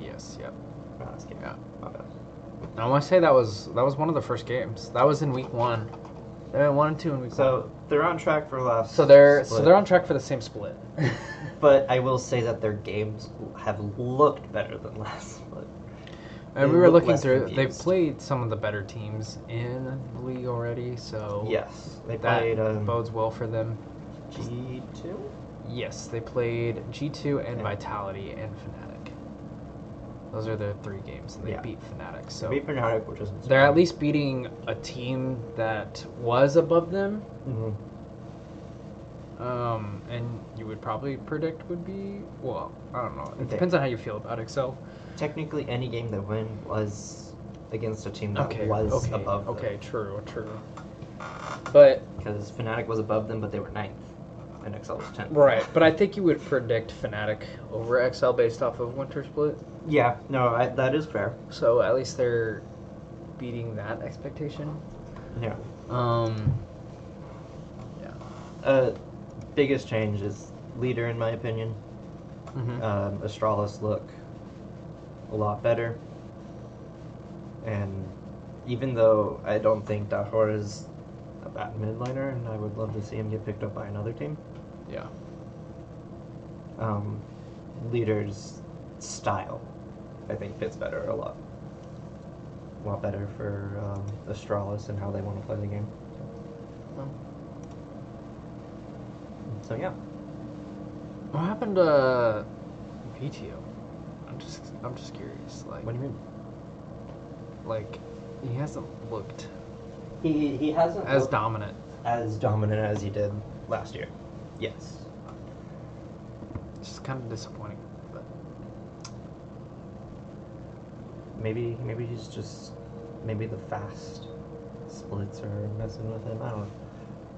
Speaker 2: Yes. Yep.
Speaker 1: Not SK.
Speaker 2: Yeah.
Speaker 1: My bad.
Speaker 2: I want to say that was one of the first games. That was in week 1. They went 1 and 2 in week 1.
Speaker 1: So they're on track for last.
Speaker 2: So they're
Speaker 1: split.
Speaker 2: on track for the same split.
Speaker 1: But I will say that their games have looked better than last split.
Speaker 2: And
Speaker 1: They
Speaker 2: we were
Speaker 1: look
Speaker 2: looking
Speaker 1: less
Speaker 2: through. They've
Speaker 1: confused.
Speaker 2: played some of the better teams in the league already, so
Speaker 1: Yes, they
Speaker 2: that
Speaker 1: played
Speaker 2: bodes well for them.
Speaker 1: G2.
Speaker 2: Yes, they played G2 and
Speaker 1: Yeah.
Speaker 2: Vitality and Fnatic. Those are their 3 games, and they
Speaker 1: Yeah.
Speaker 2: beat Fnatic. So
Speaker 1: Beat Fnatic, which is
Speaker 2: they're at least beating a team that was above them.
Speaker 1: Mm-hmm.
Speaker 2: And you would probably predict would be, well, I don't know. It
Speaker 1: Okay.
Speaker 2: depends on how you feel about Excel.
Speaker 1: Technically, any game they win was against a team that was above them.
Speaker 2: Okay, true. But
Speaker 1: Because Fnatic was above them, but they were 9th, and Excel was 10th.
Speaker 2: right, but I think you would predict Fnatic over Excel based off of Winter Split.
Speaker 1: Yeah, no, that is fair.
Speaker 2: So at least they're beating that expectation.
Speaker 1: Yeah.
Speaker 2: Yeah.
Speaker 1: Biggest change is leader, in my opinion.
Speaker 2: Mm-hmm.
Speaker 1: Astralis look a lot better. And even though I don't think Dahor is a bad mid laner, and I would love to see him get picked up by another team,
Speaker 2: Yeah.
Speaker 1: leader's style, I think, fits better a lot better for Astralis and how they want to play the game.
Speaker 2: Well,
Speaker 1: So yeah.
Speaker 2: what happened to PTO? I'm just curious. Like,
Speaker 1: What do you mean?
Speaker 2: like he hasn't looked
Speaker 1: He hasn't
Speaker 2: as
Speaker 1: looked
Speaker 2: dominant.
Speaker 1: as dominant as he did last year. Yes.
Speaker 2: It's just kind of disappointing. But
Speaker 1: Maybe he's just maybe the fast splits are messing with him. I don't know.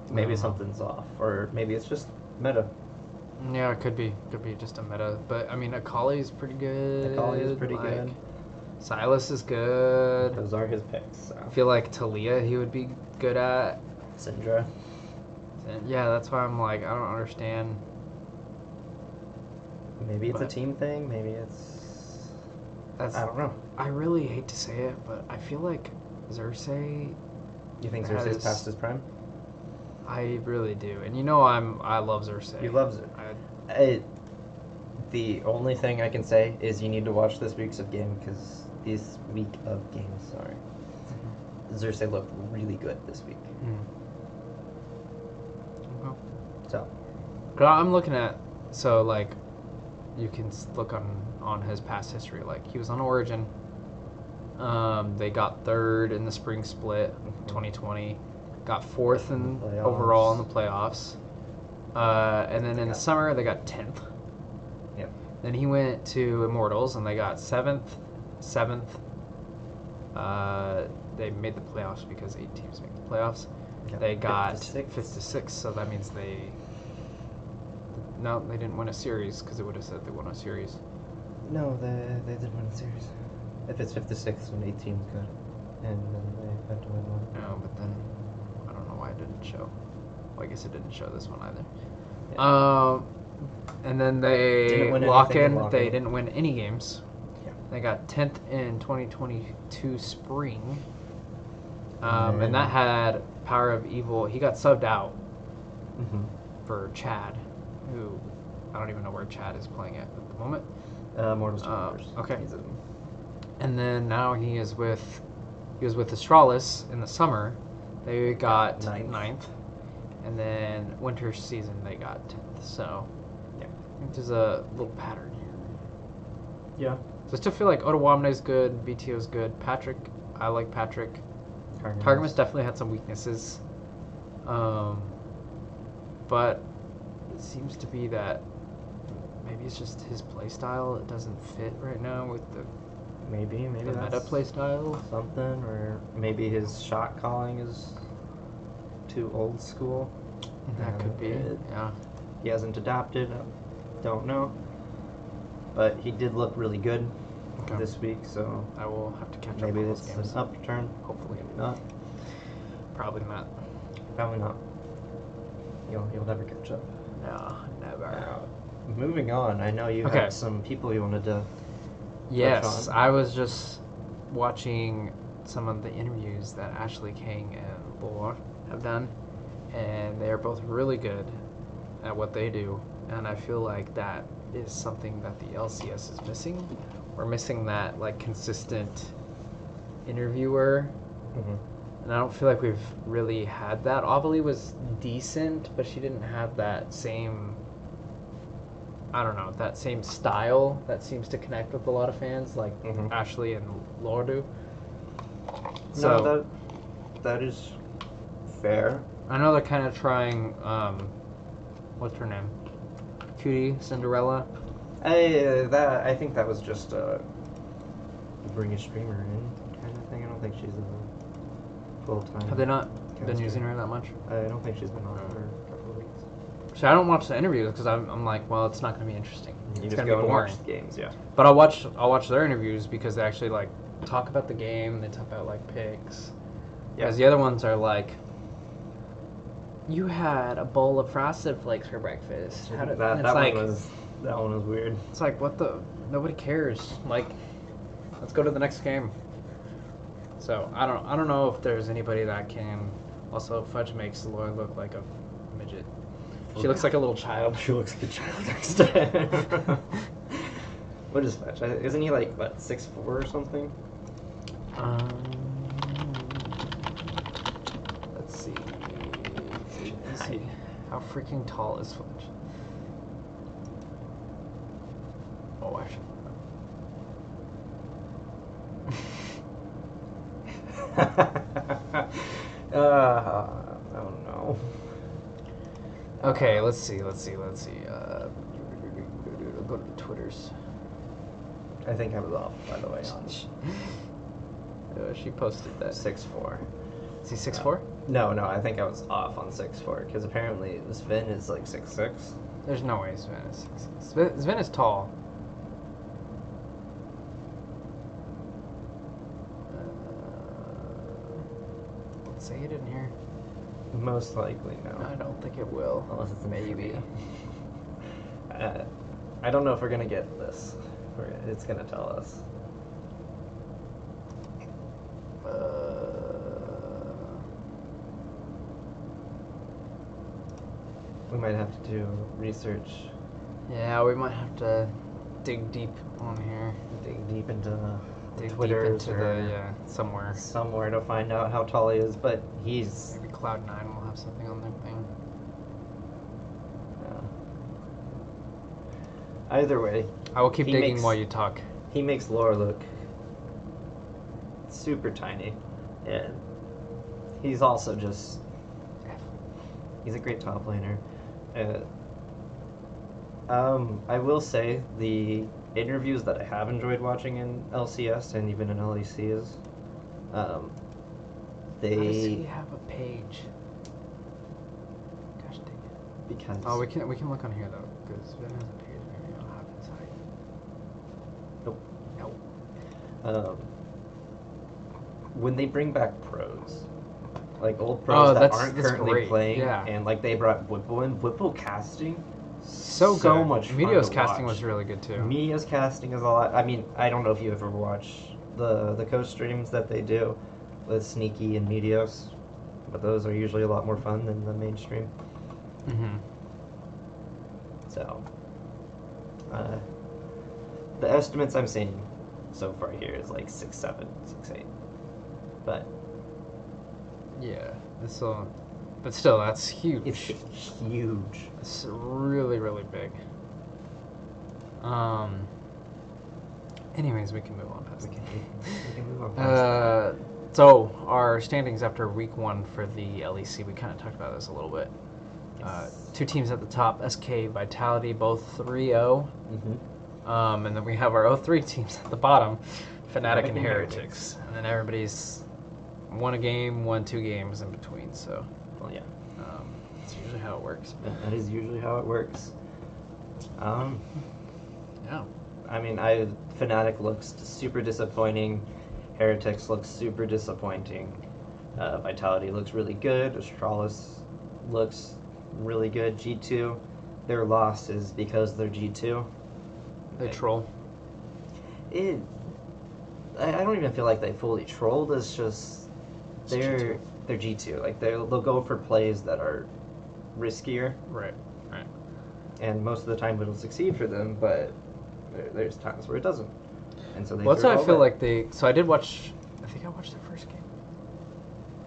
Speaker 1: Maybe
Speaker 2: I don't know.
Speaker 1: something's off, or maybe it's just meta.
Speaker 2: yeah, it could be just a meta. But I mean, Akali's pretty good.
Speaker 1: Akali is pretty
Speaker 2: like,
Speaker 1: good.
Speaker 2: Silas is good.
Speaker 1: Those are his picks. So.
Speaker 2: I feel like Talia he would be good at.
Speaker 1: Syndra.
Speaker 2: And yeah, that's why I'm like, I don't understand.
Speaker 1: Maybe it's
Speaker 2: But-
Speaker 1: a team thing. Maybe it's.
Speaker 2: That's
Speaker 1: I don't know.
Speaker 2: I really hate to say it, but I feel like Xerxes.
Speaker 1: You think
Speaker 2: has-
Speaker 1: Xerxes past his prime?
Speaker 2: I really do, and I love Xerxes.
Speaker 1: He loves it. The only thing I can say is you need to watch this week's of game because this week of games, sorry. Xerxes looked really good this week.
Speaker 2: Okay.
Speaker 1: So,
Speaker 2: 'Cause I'm looking at like you can look on his past history. Like he was on Origin. They got third in the spring split, 2020. Got fourth in
Speaker 1: Playoffs.
Speaker 2: overall in the playoffs. And then in the summer they got 10th.
Speaker 1: yep.
Speaker 2: Then he went to Immortals and they got 7th. They made the playoffs because 8 teams make the playoffs. They got 5th to 6th, so that means they didn't win a series because it would have said they won a series.
Speaker 1: No, they did win the series. If it's 5th to 6th when 8 teams got it. And then they had to win one.
Speaker 2: No, but then I don't know why it didn't show. Well, I guess it didn't show this one either.
Speaker 1: Yeah.
Speaker 2: And then they
Speaker 1: Didn't win
Speaker 2: lock
Speaker 1: anything
Speaker 2: in.
Speaker 1: in lock
Speaker 2: They
Speaker 1: in.
Speaker 2: didn't win any games.
Speaker 1: Yeah.
Speaker 2: They got 10th in 2022 spring.
Speaker 1: And
Speaker 2: And that had Power of Evil. He got subbed out
Speaker 1: Mm-hmm.
Speaker 2: for Chad, who I don't even know where Chad is playing at the moment.
Speaker 1: Mortals Chambers.
Speaker 2: okay.
Speaker 1: He's in.
Speaker 2: And then now he was with Astralis in the summer. They got ninth. And then winter season they got 10th. So
Speaker 1: Yeah.
Speaker 2: I think there's a little pattern here.
Speaker 1: Yeah.
Speaker 2: So I still feel like Otawamne is good, BTO is good. Patrick, I like Patrick. Targamas definitely had some weaknesses. But it seems to be that maybe it's just his play style. It doesn't fit right now with the
Speaker 1: Maybe
Speaker 2: meta
Speaker 1: that's
Speaker 2: play style.
Speaker 1: something, or maybe his shot calling is too old school.
Speaker 2: That could be. Yeah.
Speaker 1: He hasn't adapted. I don't know, but he did look really good
Speaker 2: Okay.
Speaker 1: this week. So
Speaker 2: I will have to catch up
Speaker 1: maybe
Speaker 2: on those
Speaker 1: it's
Speaker 2: games.
Speaker 1: an upturn.
Speaker 2: Hopefully.
Speaker 1: Maybe not.
Speaker 2: Probably not.
Speaker 1: Probably not. You'll never catch up.
Speaker 2: No, never.
Speaker 1: Moving on. I know you
Speaker 2: Okay.
Speaker 1: had some people you wanted to.
Speaker 2: Yes,
Speaker 1: on.
Speaker 2: I was just watching some of the interviews that Ashley King and Lore have done, and they are both really good at what they do, and I feel like that is something that the LCS is missing. We're missing that like consistent interviewer,
Speaker 1: Mm-hmm.
Speaker 2: and I don't feel like we've really had that. Ovalie was decent, but she didn't have that same, I don't know, that same style that seems to connect with a lot of fans, like
Speaker 1: Mhm.
Speaker 2: Ashley and Laura do.
Speaker 1: So
Speaker 2: So
Speaker 1: that is fair.
Speaker 2: I know they're kind of trying. What's her name? Cutie Cinderella.
Speaker 1: I think that was just bring a streamer in kind of thing. I don't think she's a full time.
Speaker 2: Have they not been
Speaker 1: caster.
Speaker 2: using her that much?
Speaker 1: I don't think she's been on for a couple of weeks.
Speaker 2: So I don't watch the interviews because I'm like, well, it's not going to be interesting.
Speaker 1: You
Speaker 2: It's
Speaker 1: just
Speaker 2: going to
Speaker 1: go
Speaker 2: be
Speaker 1: and
Speaker 2: boring.
Speaker 1: watch the games, yeah.
Speaker 2: But I'll watch their interviews because they actually like talk about the game. They talk about like picks.
Speaker 1: Yeah.
Speaker 2: Because the other ones are like, you had a bowl of Frosted Flakes for breakfast. How did,
Speaker 1: That
Speaker 2: it's like,
Speaker 1: one was weird.
Speaker 2: it's like, what the? Nobody cares. Like, let's go to the next game. So I don't know if there's anybody that can. Also, Fudge makes Lloyd look like a midget. She looks like a little child.
Speaker 1: She looks like a child next to him. What is Fetch? Isn't he like, what, 6'4" or something?
Speaker 2: Let's see. How freaking tall is Fudge? Oh, I should.
Speaker 1: I don't know.
Speaker 2: Okay, let's see. Go to the Twitters.
Speaker 1: I think I was off, by the way, on
Speaker 2: She posted that.
Speaker 1: 6-4.
Speaker 2: Is he 6'4"?
Speaker 1: No, I think I was off on 6-4 because apparently Sven is like 6'6".
Speaker 2: There's no way Sven is 6'6". Sven is tall. Let's say it in here.
Speaker 1: Most likely, no.
Speaker 2: I don't think it will.
Speaker 1: Unless it's a
Speaker 2: maybe.
Speaker 1: I don't know if we're gonna get this. It's gonna tell us. We might have to do research.
Speaker 2: Yeah, we might have to dig deep on here.
Speaker 1: Dig deep into
Speaker 2: Twitter or somewhere
Speaker 1: to find out how tall he is. But he's
Speaker 2: maybe Cloud9 will have something on their thing.
Speaker 1: Yeah. Either way,
Speaker 2: I will keep digging while you talk.
Speaker 1: He makes Laura look super tiny, and he's also he's a great top laner. I will say the interviews that I have enjoyed watching in LCS and even in LECs, they...
Speaker 2: How does he have a page? Gosh dang it.
Speaker 1: Because...
Speaker 2: Oh, we can look on here though, because Sven has a page. Maybe I'll have his height.
Speaker 1: Nope. When they bring back pros, like old pros that aren't currently playing, and like they brought Whipple in, Whipple casting, so much fun.
Speaker 2: Meteo's casting was really good too.
Speaker 1: Meteo's casting is a lot. I mean, I don't know if you ever watch the co-streams that they do with Sneaky and Meteos, but those are usually a lot more fun than the mainstream.
Speaker 2: Mm-hmm.
Speaker 1: So, the estimates I'm seeing so far here is like 6'7", 6'8", but
Speaker 2: yeah, but still, that's huge.
Speaker 1: It's huge.
Speaker 2: It's really, really big. Anyways, we can move on past.
Speaker 1: We can move on past.
Speaker 2: So our standings after week 1 for the LEC, we kind of talked about this a little bit.
Speaker 1: Yes.
Speaker 2: 2 teams at the top, SK, Vitality, both 3-0.
Speaker 1: Mm-hmm.
Speaker 2: And then we have our 0-3 teams at the bottom, Fnatic and Heretics. And then everybody's won a game, won 2 games in between. So,
Speaker 1: well, yeah,
Speaker 2: that's usually how it works.
Speaker 1: That is usually how it works.
Speaker 2: Yeah.
Speaker 1: I mean, Fnatic looks super disappointing. Heretics looks super disappointing. Vitality looks really good. Astralis looks really good. G2, their loss is because they're G2.
Speaker 2: They troll.
Speaker 1: I don't even feel like they fully trolled. It's just they're G2. Like they'll go for plays that are riskier.
Speaker 2: Right.
Speaker 1: And most of the time it'll succeed for them, but there's times where it doesn't. And so they.
Speaker 2: Well, that's how I feel like they. So I did watch. I think I watched their first game.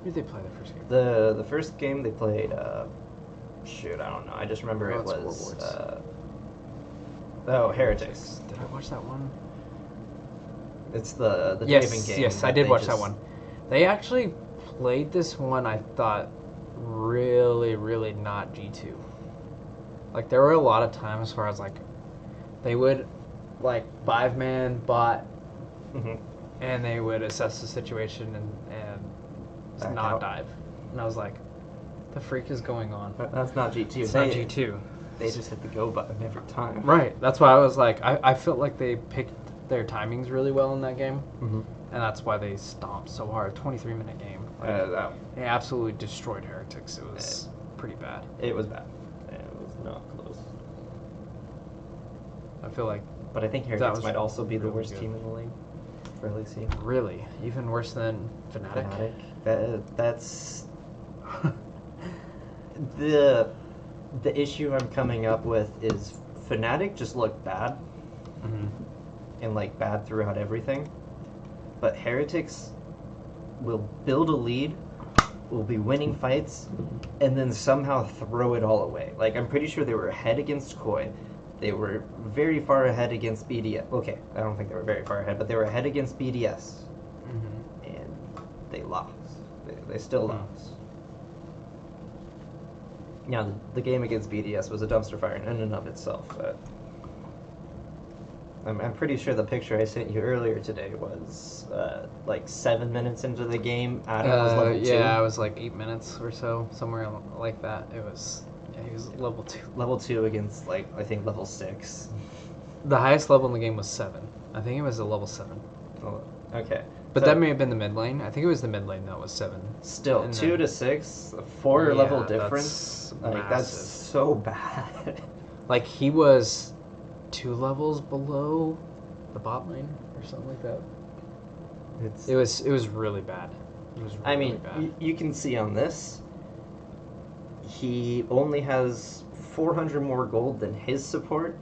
Speaker 2: Who did they play the first game?
Speaker 1: The first game they played. Shoot, I don't know. I just remember it was. Heretics.
Speaker 2: Did I watch that one?
Speaker 1: It's the Draven game.
Speaker 2: Yes, I did watch that one. They actually played this one, I thought, really, really not G2. Like, there were a lot of times where I was like, they would, like, 5-man bot, and they would assess the situation and not dive. And I was like, the freak is going on?
Speaker 1: That's not G2.
Speaker 2: It's not G2.
Speaker 1: They just hit the go button every time.
Speaker 2: Right. That's why I was like, I felt like they picked their timings really well in that game. And that's why they stomped so hard. 23-minute game. They absolutely destroyed Heretics. It was pretty bad.
Speaker 1: It was bad. It was not close.
Speaker 2: I feel like...
Speaker 1: But I think Heretics might also be the worst team in the league for LEC.
Speaker 2: Really? Even worse than Fnatic?
Speaker 1: That's... The issue I'm coming up with is Fnatic just looked bad. And like bad throughout everything. But Heretics will build a lead, will be winning fights, and then somehow throw it all away. Like, I'm pretty sure they were ahead against Koi. They were very far ahead against BDS. Okay, I don't think they were very far ahead, but they were ahead against BDS. And they lost. They still lost. Yeah, the game against BDS was a dumpster fire in and of itself. But I'm pretty sure the picture I sent you earlier today was like 7 minutes into the game. Adam was level 2.
Speaker 2: Yeah, I was like 8 minutes or so, somewhere like that. It was, yeah, he was level 2.
Speaker 1: Level 2 against, like, I think level 6.
Speaker 2: The highest level in the game was 7. I think it was a level 7.
Speaker 1: Oh, okay.
Speaker 2: But
Speaker 1: So,
Speaker 2: that may have been the mid lane. I think it was the mid lane that was 7.
Speaker 1: still,
Speaker 2: And
Speaker 1: 2
Speaker 2: then-
Speaker 1: to 6, 4 level
Speaker 2: Yeah,
Speaker 1: difference.
Speaker 2: that's
Speaker 1: Like, that's
Speaker 2: massive.
Speaker 1: so bad.
Speaker 2: Like, he was 2 levels below the bot lane or something like that.
Speaker 1: It's,
Speaker 2: It was really bad. It was really
Speaker 1: I mean,
Speaker 2: bad.
Speaker 1: you can see on this, he only has 400 more gold than his support,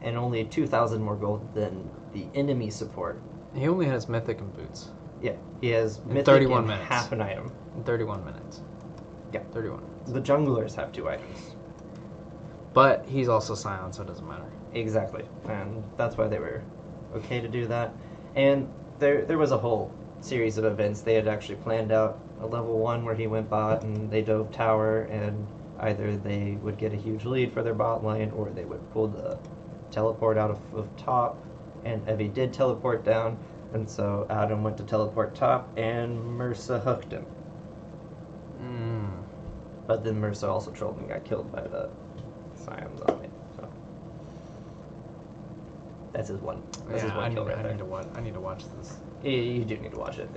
Speaker 1: and only 2,000 more gold than the enemy support.
Speaker 2: He only has mythic and boots
Speaker 1: Yeah, he has
Speaker 2: In
Speaker 1: mythic
Speaker 2: 31
Speaker 1: and
Speaker 2: minutes.
Speaker 1: half an item.
Speaker 2: in 31 minutes.
Speaker 1: Yeah.
Speaker 2: 31 minutes.
Speaker 1: The junglers have 2 items.
Speaker 2: But he's also Scion, so it doesn't matter.
Speaker 1: Exactly, and that's why they were okay to do that. And there was a whole series of events. They had actually planned out a level 1 where he went bot and they dove tower, and either they would get a huge lead for their bot lane or they would pull the teleport out of top, and Evie did teleport down, and so Adam went to teleport top and Mersa hooked him. But then Mersa also trolled and got killed by the Scions on it. So that's his one. That's his one kill right there.
Speaker 2: I need to watch this.
Speaker 1: You do need to watch it.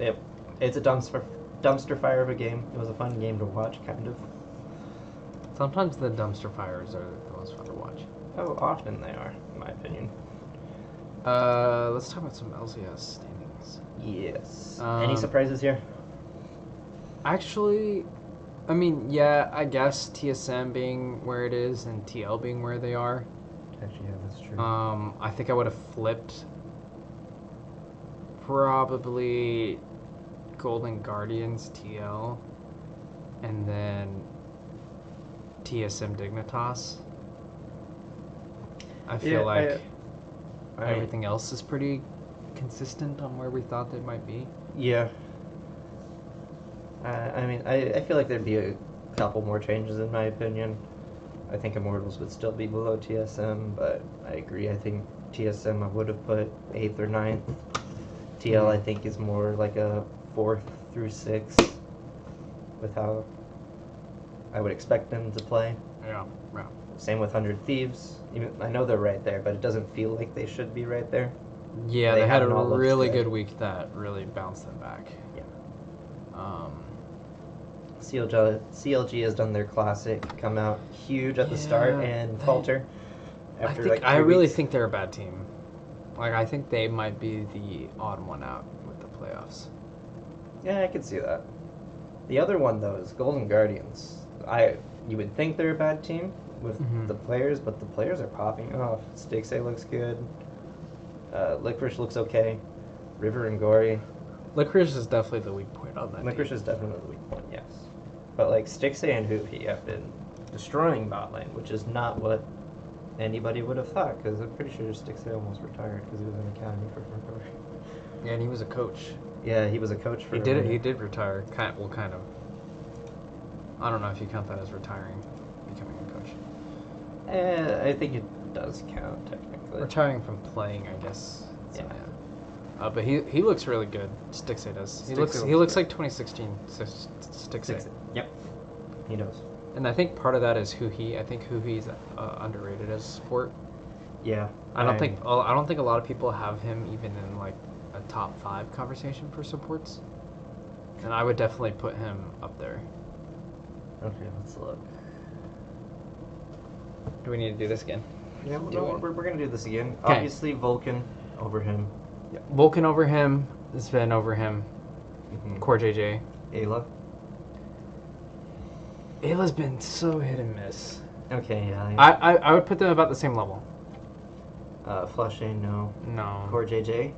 Speaker 1: It's a dumpster fire of a game. It was a fun game to watch, kind of.
Speaker 2: Sometimes the dumpster fires are the most fun to watch.
Speaker 1: Oh, often they are, in my opinion.
Speaker 2: Let's talk about some LCS standings.
Speaker 1: Yes. Any
Speaker 2: Um,
Speaker 1: surprises here?
Speaker 2: Actually, I mean, yeah, I guess TSM being where it is and TL being where they are.
Speaker 1: Actually, yeah, that's true.
Speaker 2: I think I would have flipped probably Golden Guardians TL and then TSM Dignitas. I feel like everything else is pretty consistent on where we thought they might be.
Speaker 1: Yeah. I mean, I feel like there'd be a couple more changes in my opinion. I think Immortals would still be below TSM, but I agree. I think TSM I would have put 8th or 9th. TL I think is more like a 4th through 6th with how I would expect them to play.
Speaker 2: Yeah.
Speaker 1: Same with 100 Thieves. Even, I know they're right there, but it doesn't feel like they should be right there.
Speaker 2: Yeah,
Speaker 1: They
Speaker 2: they had a
Speaker 1: haven't all looked
Speaker 2: really
Speaker 1: good.
Speaker 2: good week that really bounced them back.
Speaker 1: Yeah. CLG has done their classic, come out huge at the start and falter after like 3
Speaker 2: I really
Speaker 1: weeks.
Speaker 2: think they're a bad team. Like, I think they might be the odd one out with the playoffs.
Speaker 1: Yeah, I could see that. The other one though is Golden Guardians. You would think they're a bad team with
Speaker 2: Mhm.
Speaker 1: the players, but the players are popping off. Stixay looks good. Licorice looks okay. River and Gory.
Speaker 2: Licorice is definitely the weak point on that
Speaker 1: Licorice
Speaker 2: team.
Speaker 1: is definitely the weak point, yes. But like Stixay and Hoopy have been destroying bot lane, which is not what anybody would have thought, because I'm pretty sure Stixay almost retired because he was in academy for forever.
Speaker 2: Yeah, and he was a coach.
Speaker 1: Yeah, he was a coach for
Speaker 2: He
Speaker 1: a
Speaker 2: did it.
Speaker 1: minute.
Speaker 2: He did retire. Kind of. I don't know if you count that as retiring, becoming a coach.
Speaker 1: I think it does count technically.
Speaker 2: Retiring from playing, I guess. So,
Speaker 1: Yeah.
Speaker 2: but he looks really good. Stixay does. He looks
Speaker 1: looks
Speaker 2: like 2016 Stixay.
Speaker 1: Yep, he does.
Speaker 2: And I think part of that is I think Huhi's underrated as a support.
Speaker 1: Yeah,
Speaker 2: I don't think a lot of people have him even in like a top 5 conversation for supports. And I would definitely put him up there.
Speaker 1: Okay, let's look.
Speaker 2: Do we need to do this again?
Speaker 1: Yeah, we're gonna do this again.
Speaker 2: 'Kay.
Speaker 1: Obviously, Vulcan over him.
Speaker 2: Vulcan over him. Sven over him.
Speaker 1: Mm-hmm.
Speaker 2: Core JJ.
Speaker 1: Ayla.
Speaker 2: Ayla's been so hit and miss.
Speaker 1: Okay, yeah.
Speaker 2: I would put them about the same level.
Speaker 1: Flushing, no.
Speaker 2: No.
Speaker 1: Core JJ.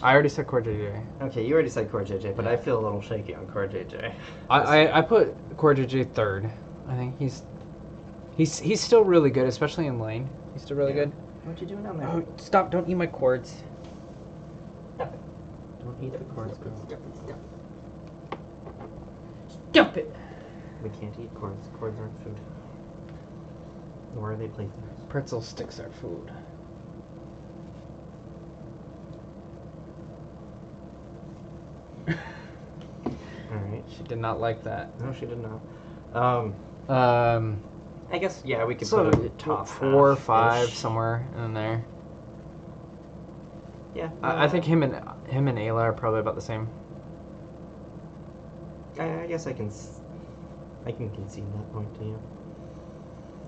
Speaker 2: I already said Core JJ.
Speaker 1: Okay, you already said Core JJ, but I feel a little shaky on Core JJ.
Speaker 2: I put Core JJ 3rd. I think he's still really good, especially in lane. He's still really good.
Speaker 1: What you doing down there?
Speaker 2: Oh, stop! Don't eat my cords.
Speaker 1: Don't eat the cords, girl.
Speaker 2: Stop it!
Speaker 1: We can't eat cords. Cords aren't food. Where are they playthings?
Speaker 2: Pretzel sticks are food.
Speaker 1: Alright.
Speaker 2: She did not like that.
Speaker 1: No, she did not. I guess, yeah, we could
Speaker 2: So
Speaker 1: put it at top
Speaker 2: 4 or 5
Speaker 1: half-ish.
Speaker 2: somewhere in there.
Speaker 1: Yeah.
Speaker 2: I think him and Ayla are probably about the same.
Speaker 1: I guess I can concede that point to you.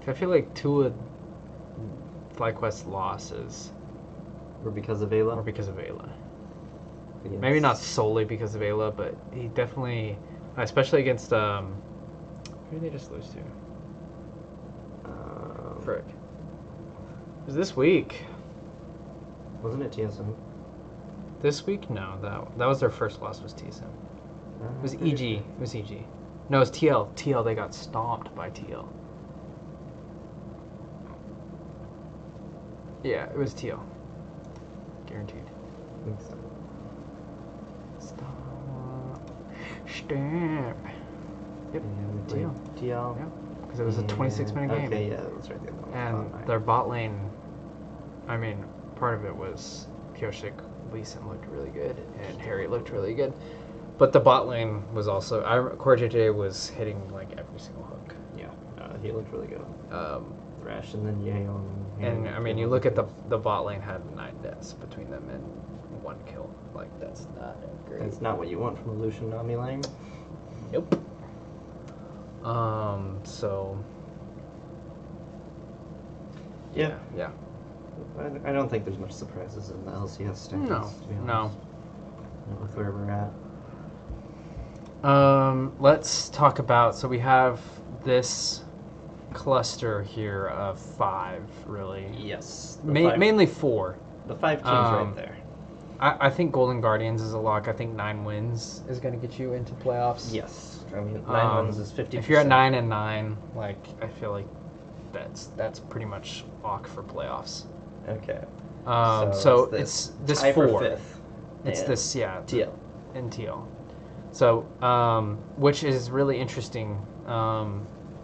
Speaker 2: I feel like 2 of FlyQuest's losses
Speaker 1: Or because of Ayla?
Speaker 2: were because of Ayla.
Speaker 1: Yes.
Speaker 2: Maybe not solely because of Ayla, but he definitely, especially against who did they just lose to? Frick. It was this week.
Speaker 1: Wasn't it TSM?
Speaker 2: This week? No, that was their first loss. Was TSM. It was
Speaker 1: pretty
Speaker 2: EG.
Speaker 1: sure.
Speaker 2: It was EG. No, it was TL. TL. They got stomped by TL. Yeah, it was TL. Guaranteed.
Speaker 1: I think so.
Speaker 2: Stamp. Yep.
Speaker 1: And
Speaker 2: TL.
Speaker 1: TL.
Speaker 2: Yep. Because it was a 26-minute game.
Speaker 1: Okay, yeah, that's right.
Speaker 2: And their bot lane, I mean, part of it was Pioshik, Lee Sin looked really good, and Harry looked really good. But the bot lane was also, Core JJ was hitting like every single hook.
Speaker 1: Yeah, he looked really good. Thresh and then Yaon.
Speaker 2: And I mean, you look at the bot lane had 9 deaths between them and 1 kill. Like, that's not great.
Speaker 1: That's not what you want from a Lucian Nami lane.
Speaker 2: Yep. So.
Speaker 1: Yeah.
Speaker 2: Yeah.
Speaker 1: I don't think there's much surprises in the LCS standings,
Speaker 2: No.
Speaker 1: to be honest.
Speaker 2: No.
Speaker 1: Not with where we're at.
Speaker 2: Let's talk about, so we have this cluster here of 5, really.
Speaker 1: Yes.
Speaker 2: Mainly 4.
Speaker 1: The 5 teams right there.
Speaker 2: I think Golden Guardians is a lock. I think 9 wins is going to get you into playoffs.
Speaker 1: Yes. I mean, 9 wins is 50%.
Speaker 2: If you're at 9-9, like, I feel like that's pretty much lock for playoffs.
Speaker 1: Okay.
Speaker 2: So it's this
Speaker 1: tie
Speaker 2: 4.
Speaker 1: For 5th.
Speaker 2: It's
Speaker 1: and
Speaker 2: this, yeah.
Speaker 1: TL.
Speaker 2: And TL. So, which is really interesting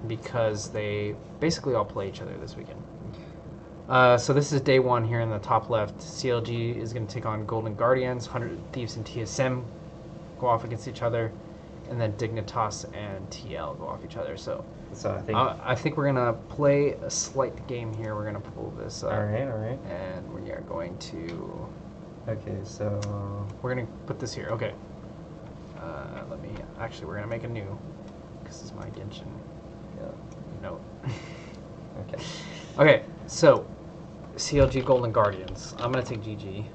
Speaker 2: because they basically all play each other this weekend. So this is day 1 here in the top left. CLG is going to take on Golden Guardians. 100 Thieves and TSM go off against each other. And then Dignitas and TL go off each other. So I think we're going to play a slight game here. We're going to pull this up.
Speaker 1: All right.
Speaker 2: And we are going to...
Speaker 1: Okay, so...
Speaker 2: We're going to put this here. Okay. Actually, we're going to make a new, because this is my Genshin note.
Speaker 1: Okay.
Speaker 2: Okay, so, CLG Golden Guardians. I'm going to take GG.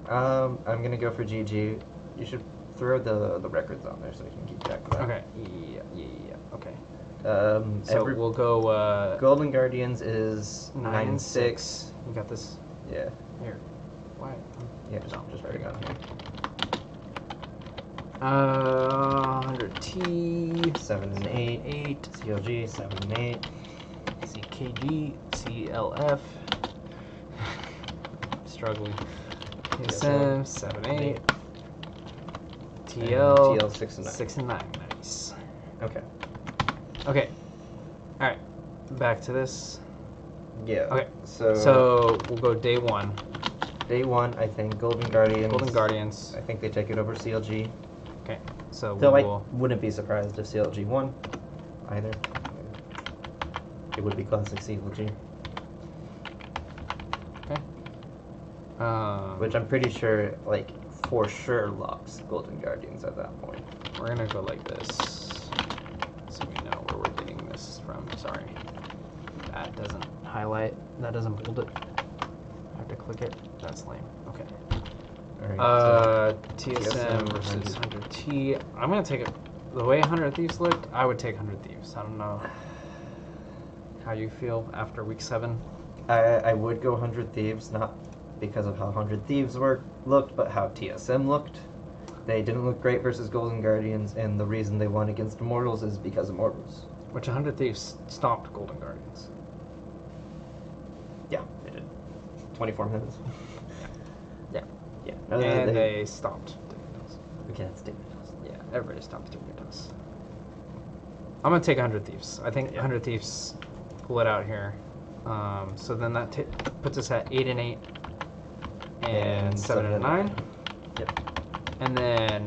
Speaker 1: I'm going to go for GG. You should throw the records on there so we can keep track of that.
Speaker 2: Okay. Yeah. Okay.
Speaker 1: So
Speaker 2: we'll go...
Speaker 1: Golden Guardians is
Speaker 2: 9-6. You got this?
Speaker 1: Yeah.
Speaker 2: Here. Why?
Speaker 1: Yeah, just write it down here.
Speaker 2: 100T.
Speaker 1: 7 and 8. CLG 7 and 8.
Speaker 2: CKG. CLF. Struggling. TSM 7 8. TL
Speaker 1: 6 and 9.
Speaker 2: 6 and 9. Nice.
Speaker 1: Okay.
Speaker 2: Okay. All right. Back to this.
Speaker 1: Yeah.
Speaker 2: Okay.
Speaker 1: So
Speaker 2: we'll go day 1.
Speaker 1: Day 1, I think Golden Guardians.
Speaker 2: Golden Guardians.
Speaker 1: I think they take it over CLG.
Speaker 2: Okay. So
Speaker 1: Though
Speaker 2: we'll...
Speaker 1: I wouldn't be surprised if CLG won either. It would be classic CLG.
Speaker 2: Okay.
Speaker 1: Which I'm pretty sure, like, for sure locks Golden Guardians at that point.
Speaker 2: We're gonna go like this, so we know where we're getting this from. Sorry, that doesn't highlight. That doesn't bold it. I have to click it. That's lame. Okay.
Speaker 1: Alright,
Speaker 2: TSM versus 100T. I'm gonna take it. The way 100 Thieves looked, I would take 100 Thieves. I don't know how you feel after week 7.
Speaker 1: I would go 100 Thieves, not because of how 100 Thieves looked, but how TSM looked. They didn't look great versus Golden Guardians, and the reason they won against Immortals is because of Immortals.
Speaker 2: Which 100 Thieves stomped Golden Guardians.
Speaker 1: Yeah, they did. 24 minutes.
Speaker 2: Yeah.
Speaker 1: Yeah.
Speaker 2: And they stomped Dignitas.
Speaker 1: Okay, that's Dignitas.
Speaker 2: Yeah, everybody stomped Dignitas. I'm going to take 100 Thieves. I think 100 Thieves pull it out here. So then that puts us at 8-8 and 7-9.
Speaker 1: Yep.
Speaker 2: And then,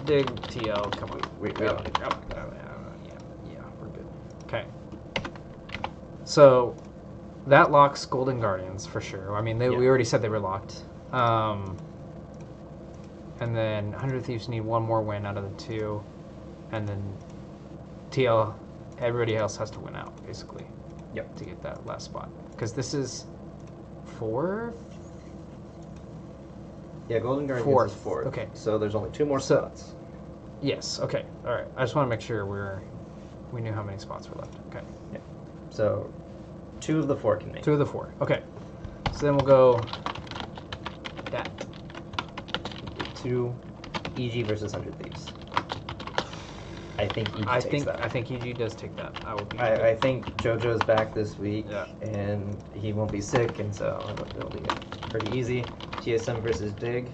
Speaker 2: Dig TL. Come on.
Speaker 1: We don't need
Speaker 2: Yeah, we're good. Okay. So that locks Golden Guardians for sure. I mean, we already said they were locked. And then 100 Thieves need one more win out of the two, and then TL, everybody else has to win out basically.
Speaker 1: Yep.
Speaker 2: To get that last spot, because this is 4.
Speaker 1: Yeah, Golden Guardians
Speaker 2: Fourth.
Speaker 1: is 4th.
Speaker 2: Okay.
Speaker 1: So there's only 2 more spots.
Speaker 2: Yes. Okay. All right. I just want to make sure we knew how many spots were left. Okay.
Speaker 1: Yeah. So 2 of the 4 can make.
Speaker 2: 2 of the 4. Okay. So then we'll go. That.
Speaker 1: 2 EG versus 100 Thieves. I think EG takes that.
Speaker 2: I think EG does take that.
Speaker 1: I think JoJo's back this week,
Speaker 2: Yeah.
Speaker 1: and he won't be sick, and so it'll be pretty easy. TSM versus Dig.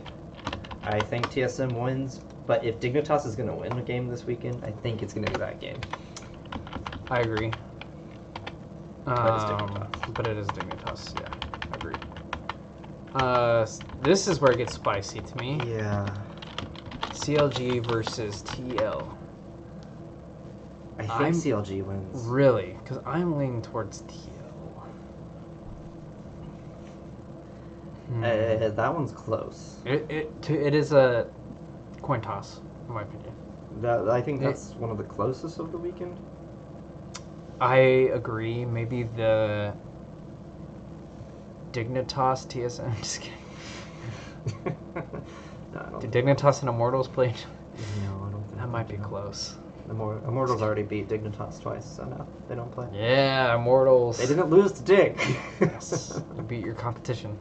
Speaker 1: I think TSM wins, but if Dignitas is going to win a game this weekend, I think it's going to be that game.
Speaker 2: I agree.
Speaker 1: But it's Dignitas.
Speaker 2: But it is Dignitas. Yeah, agreed. This is where it gets spicy to me.
Speaker 1: Yeah.
Speaker 2: CLG versus TL.
Speaker 1: I think CLG wins.
Speaker 2: Really? Because I'm leaning towards TL.
Speaker 1: That one's close.
Speaker 2: It is a coin toss, in my opinion.
Speaker 1: I think that's one of the closest of the weekend.
Speaker 2: I agree. Maybe the Dignitas TSM. I'm just kidding.
Speaker 1: No, I don't
Speaker 2: Did Dignitas and Immortals play?
Speaker 1: No, I don't think
Speaker 2: That might be close.
Speaker 1: Immortals already beat Dignitas twice, so no, they don't play.
Speaker 2: Yeah, Immortals.
Speaker 1: They didn't lose to Dig.
Speaker 2: Yes, you beat your competition.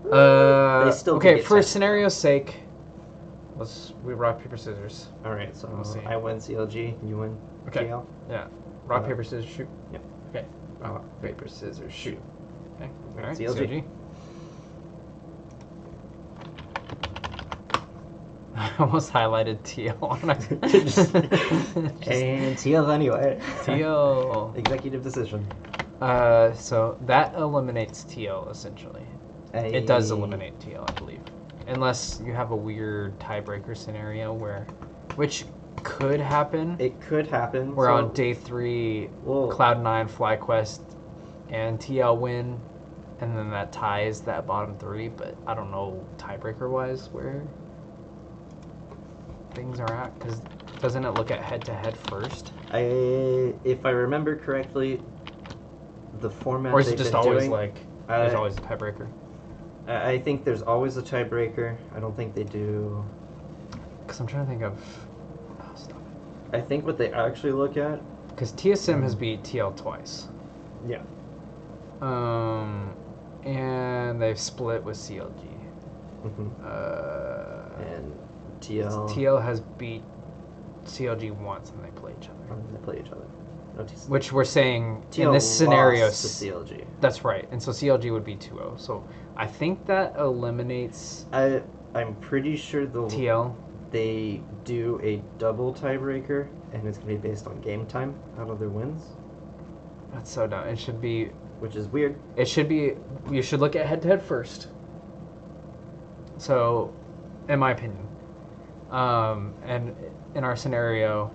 Speaker 1: They still
Speaker 2: okay,
Speaker 1: get
Speaker 2: for
Speaker 1: 10.
Speaker 2: scenario's sake, we rock, paper, scissors.
Speaker 1: Alright, so
Speaker 2: We'll see.
Speaker 1: I win CLG, you win
Speaker 2: Okay.
Speaker 1: GL.
Speaker 2: Yeah. Rock, paper, scissors, shoot.
Speaker 1: Yep.
Speaker 2: Okay. Rock, paper, scissors, shoot. Okay. All right.
Speaker 1: CLG.
Speaker 2: CLG. I almost highlighted TL.
Speaker 1: And TL anyway.
Speaker 2: TL.
Speaker 1: Executive decision.
Speaker 2: So that eliminates TL essentially. It does eliminate TL, I believe, unless you have a weird tiebreaker scenario which could happen.
Speaker 1: It could happen.
Speaker 2: Where on day 3, Cloud9, FlyQuest, and TL win, and then that ties that bottom 3. But I don't know tiebreaker wise where things are at, because doesn't it look at head-to-head first?
Speaker 1: If I remember correctly, the format.
Speaker 2: Or is it just always
Speaker 1: doing,
Speaker 2: there's always a tiebreaker?
Speaker 1: I think there's always a tiebreaker. I don't think they do.
Speaker 2: Because I'm trying to think of. Oh, stop it.
Speaker 1: I think what they actually look at.
Speaker 2: Because TSM has beat TL twice.
Speaker 1: Yeah.
Speaker 2: And they've split with CLG.
Speaker 1: Mm-hmm. And
Speaker 2: TL has beat CLG once, and they play each other.
Speaker 1: They play each other. No,
Speaker 2: Which we're saying
Speaker 1: TL
Speaker 2: in this scenario.
Speaker 1: lost to CLG.
Speaker 2: That's right, and so CLG would be 2-0. So I think that eliminates.
Speaker 1: I'm pretty sure
Speaker 2: TL.
Speaker 1: They do a double tiebreaker, and it's going to be based on game time out of their wins.
Speaker 2: That's so dumb. It should be.
Speaker 1: Which is weird.
Speaker 2: It should be. You should look at head-to-head first. So, in my opinion, and in our scenario,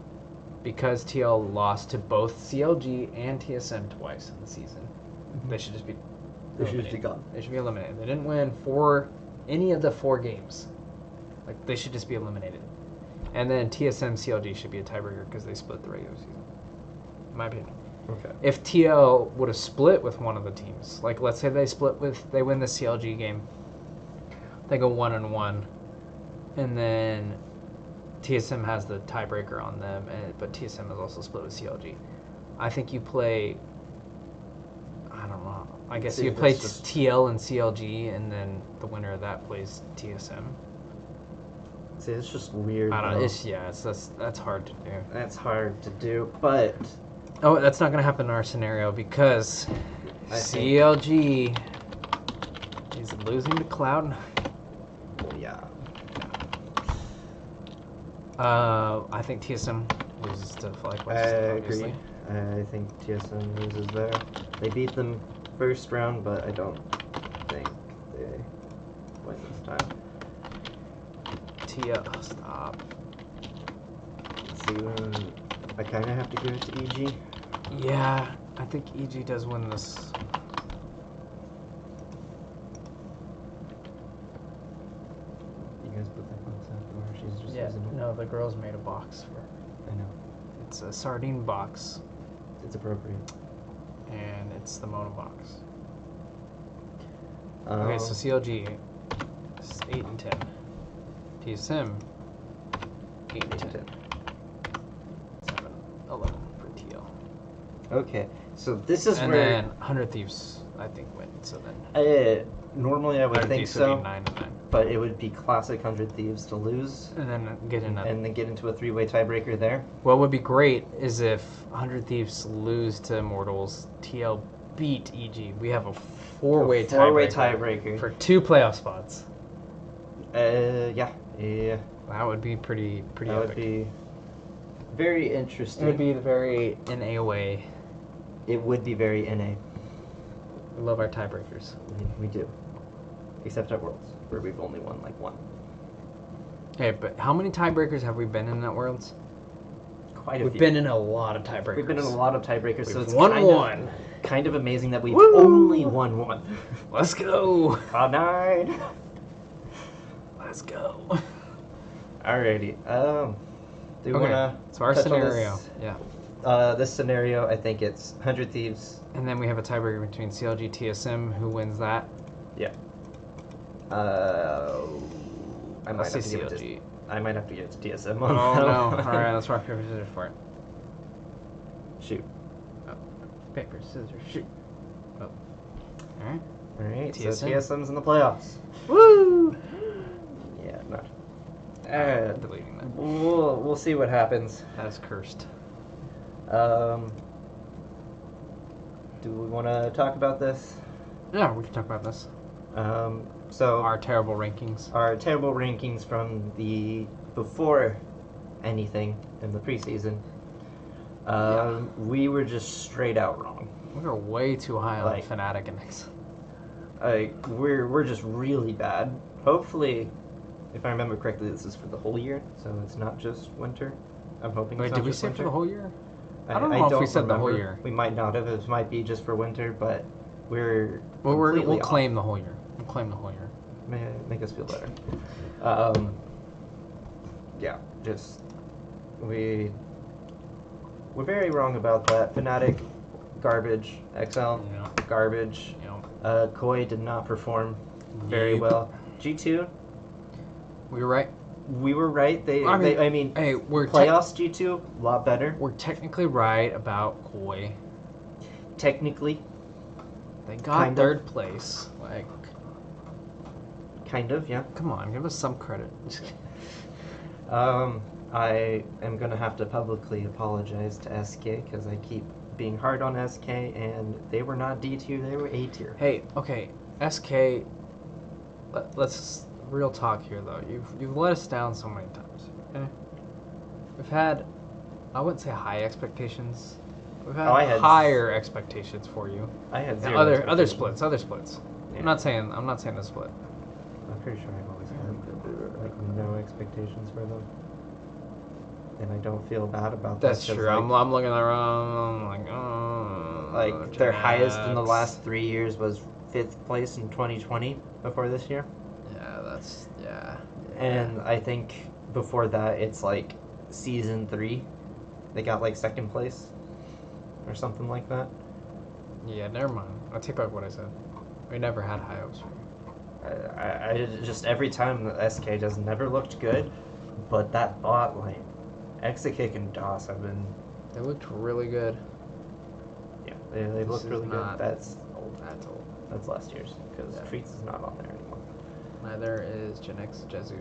Speaker 2: because TL lost to both CLG and TSM twice in the season, they should just be.
Speaker 1: They should just be gone.
Speaker 2: They should be eliminated. They didn't win any of the 4 games. Like, they should just be eliminated. And then TSM CLG should be a tiebreaker because they split the regular season. In my opinion.
Speaker 1: Okay.
Speaker 2: If TL would have split with one of the teams, like let's say they win the CLG game, they go 1-1, and then TSM has the tiebreaker on them, but TSM is also split with CLG. I think you play. I don't know. I guess you play TL and CLG, and then the winner of that plays TSM.
Speaker 1: See, it's just weird.
Speaker 2: I don't know. That's hard to do.
Speaker 1: That's hard to do, but
Speaker 2: oh, that's not going to happen in our scenario because CLG is losing to Cloud9.
Speaker 1: Yeah.
Speaker 2: I think TSM loses to FlyQuest.
Speaker 1: I
Speaker 2: obviously.
Speaker 1: agree. I think TSM loses there. They beat them first round, but I don't think they win this time.
Speaker 2: Stop.
Speaker 1: Let's see, I kind of have to give it to EG.
Speaker 2: Yeah, I think EG does win this.
Speaker 1: You guys put that box out, or she's just
Speaker 2: Yeah,
Speaker 1: using it?
Speaker 2: no, the girls made a box for.
Speaker 1: I know.
Speaker 2: It's a sardine box,
Speaker 1: It's appropriate.
Speaker 2: and it's the mono box. Okay, so CLG is 8 and 10. TSM 8 and 10. 7, 11 for TL.
Speaker 1: Okay, so this is
Speaker 2: And
Speaker 1: where...
Speaker 2: then 100 Thieves, I think, win. So then
Speaker 1: normally I would
Speaker 2: 100
Speaker 1: think
Speaker 2: Thieves
Speaker 1: so,
Speaker 2: would be 9 and 9.
Speaker 1: but it would be classic 100 Thieves to lose,
Speaker 2: And then get in
Speaker 1: and then get into a three-way tiebreaker there.
Speaker 2: What would be great is if 100 Thieves lose to Immortals, TL beat EG. We have a four-way
Speaker 1: tiebreaker
Speaker 2: for 2 playoff spots.
Speaker 1: Yeah.
Speaker 2: That would be pretty
Speaker 1: That
Speaker 2: epic.
Speaker 1: would be very
Speaker 2: It
Speaker 1: interesting.
Speaker 2: would be very NA way.
Speaker 1: It would be very NA.
Speaker 2: We love our tiebreakers.
Speaker 1: We do. Except at Worlds, where we've only won like one.
Speaker 2: Hey, but how many tiebreakers have we been in at Worlds?
Speaker 1: Quite a
Speaker 2: We've
Speaker 1: few.
Speaker 2: been in a lot of tiebreakers.
Speaker 1: We've been in a lot of tiebreakers, so
Speaker 2: We've
Speaker 1: it's
Speaker 2: won
Speaker 1: kind
Speaker 2: one.
Speaker 1: kind of amazing that we've
Speaker 2: Woo!
Speaker 1: only won one.
Speaker 2: Let's go.
Speaker 1: 9.
Speaker 2: Let's go.
Speaker 1: Alrighty. Do you
Speaker 2: Okay,
Speaker 1: wanna
Speaker 2: so our
Speaker 1: touch on
Speaker 2: scenario,
Speaker 1: this?
Speaker 2: yeah.
Speaker 1: This scenario, I think it's 100 Thieves.
Speaker 2: And then we have a tiebreaker between CLG TSM. Who wins that?
Speaker 1: Yeah. I might
Speaker 2: Let's
Speaker 1: have
Speaker 2: say
Speaker 1: to give it to
Speaker 2: CLG.
Speaker 1: I might have to give it to TSM.
Speaker 2: Oh
Speaker 1: on that
Speaker 2: no!
Speaker 1: one.
Speaker 2: All right, let's rock paper scissors for it.
Speaker 1: Shoot.
Speaker 2: Paper scissors shoot. Oh. All right.
Speaker 1: Alright, so
Speaker 2: TSM.
Speaker 1: TSM's in the playoffs.
Speaker 2: Woo!
Speaker 1: Yeah, not.
Speaker 2: Deleting that.
Speaker 1: We'll see what happens.
Speaker 2: That's cursed.
Speaker 1: Do we want to talk about this?
Speaker 2: Yeah, we can talk about this.
Speaker 1: So
Speaker 2: Our terrible rankings.
Speaker 1: our terrible rankings from the before anything in the preseason. We were just straight out wrong.
Speaker 2: We were way too high on
Speaker 1: Like-
Speaker 2: Fnatic index.
Speaker 1: We're just really bad. Hopefully, if I remember correctly, this is for the whole year, so it's not just winter. I'm hoping.
Speaker 2: Wait,
Speaker 1: it's
Speaker 2: did
Speaker 1: not
Speaker 2: we
Speaker 1: just
Speaker 2: say
Speaker 1: winter.
Speaker 2: for the whole year? I don't know if we said the whole
Speaker 1: remember.
Speaker 2: year.
Speaker 1: We might not have. It might be just for winter, but we're
Speaker 2: Well,
Speaker 1: completely
Speaker 2: we'll
Speaker 1: off.
Speaker 2: claim the whole year. We'll claim the whole year.
Speaker 1: Make us feel better. Yeah, just we're very wrong about that. Fnatic, garbage. XL,
Speaker 2: Yeah.
Speaker 1: garbage.
Speaker 2: You know,
Speaker 1: Koi did not perform very
Speaker 2: Nope.
Speaker 1: well. G2,
Speaker 2: we were right.
Speaker 1: we were right. I mean,
Speaker 2: Hey, we're
Speaker 1: playoffs G2 a lot better.
Speaker 2: we're technically right about Koi.
Speaker 1: Technically,
Speaker 2: They got
Speaker 1: Kind of.
Speaker 2: third place. Like,
Speaker 1: kind of, yeah.
Speaker 2: come on, give us some credit.
Speaker 1: I am gonna have to publicly apologize to SK because I keep being hard on SK, and they were not D tier; they were A tier.
Speaker 2: Hey, okay, SK. Let's real talk here though. You've let us down so many times. Okay, we've had, I wouldn't say high expectations. We've had
Speaker 1: I had
Speaker 2: higher expectations for you.
Speaker 1: I had
Speaker 2: And
Speaker 1: zero.
Speaker 2: other
Speaker 1: expectations.
Speaker 2: splits.
Speaker 1: Yeah.
Speaker 2: I'm not saying the split.
Speaker 1: I'm pretty sure I've always had like no expectations for them, and I don't feel bad about that.
Speaker 2: That's
Speaker 1: 'cause,
Speaker 2: true.
Speaker 1: Like,
Speaker 2: I'm looking around. I'm like, oh.
Speaker 1: like their highest in the
Speaker 2: Jets.
Speaker 1: last 3 years was 5th place in 2020 before this year.
Speaker 2: Yeah, that's yeah.
Speaker 1: And I think before that, it's like season 3, they got like 2nd place or something like that.
Speaker 2: Yeah, never mind. I'll take back what I said. We never had high hopes for you.
Speaker 1: I just every time the SK just never looked good, but that bot like Exakick and DOS have been
Speaker 2: They looked really good.
Speaker 1: yeah they
Speaker 2: This
Speaker 1: looked
Speaker 2: is
Speaker 1: really
Speaker 2: not-
Speaker 1: good. That's
Speaker 2: That's old.
Speaker 1: that's last year's because
Speaker 2: Yeah.
Speaker 1: Treats is not on there anymore.
Speaker 2: Neither is Gen X, Jezu,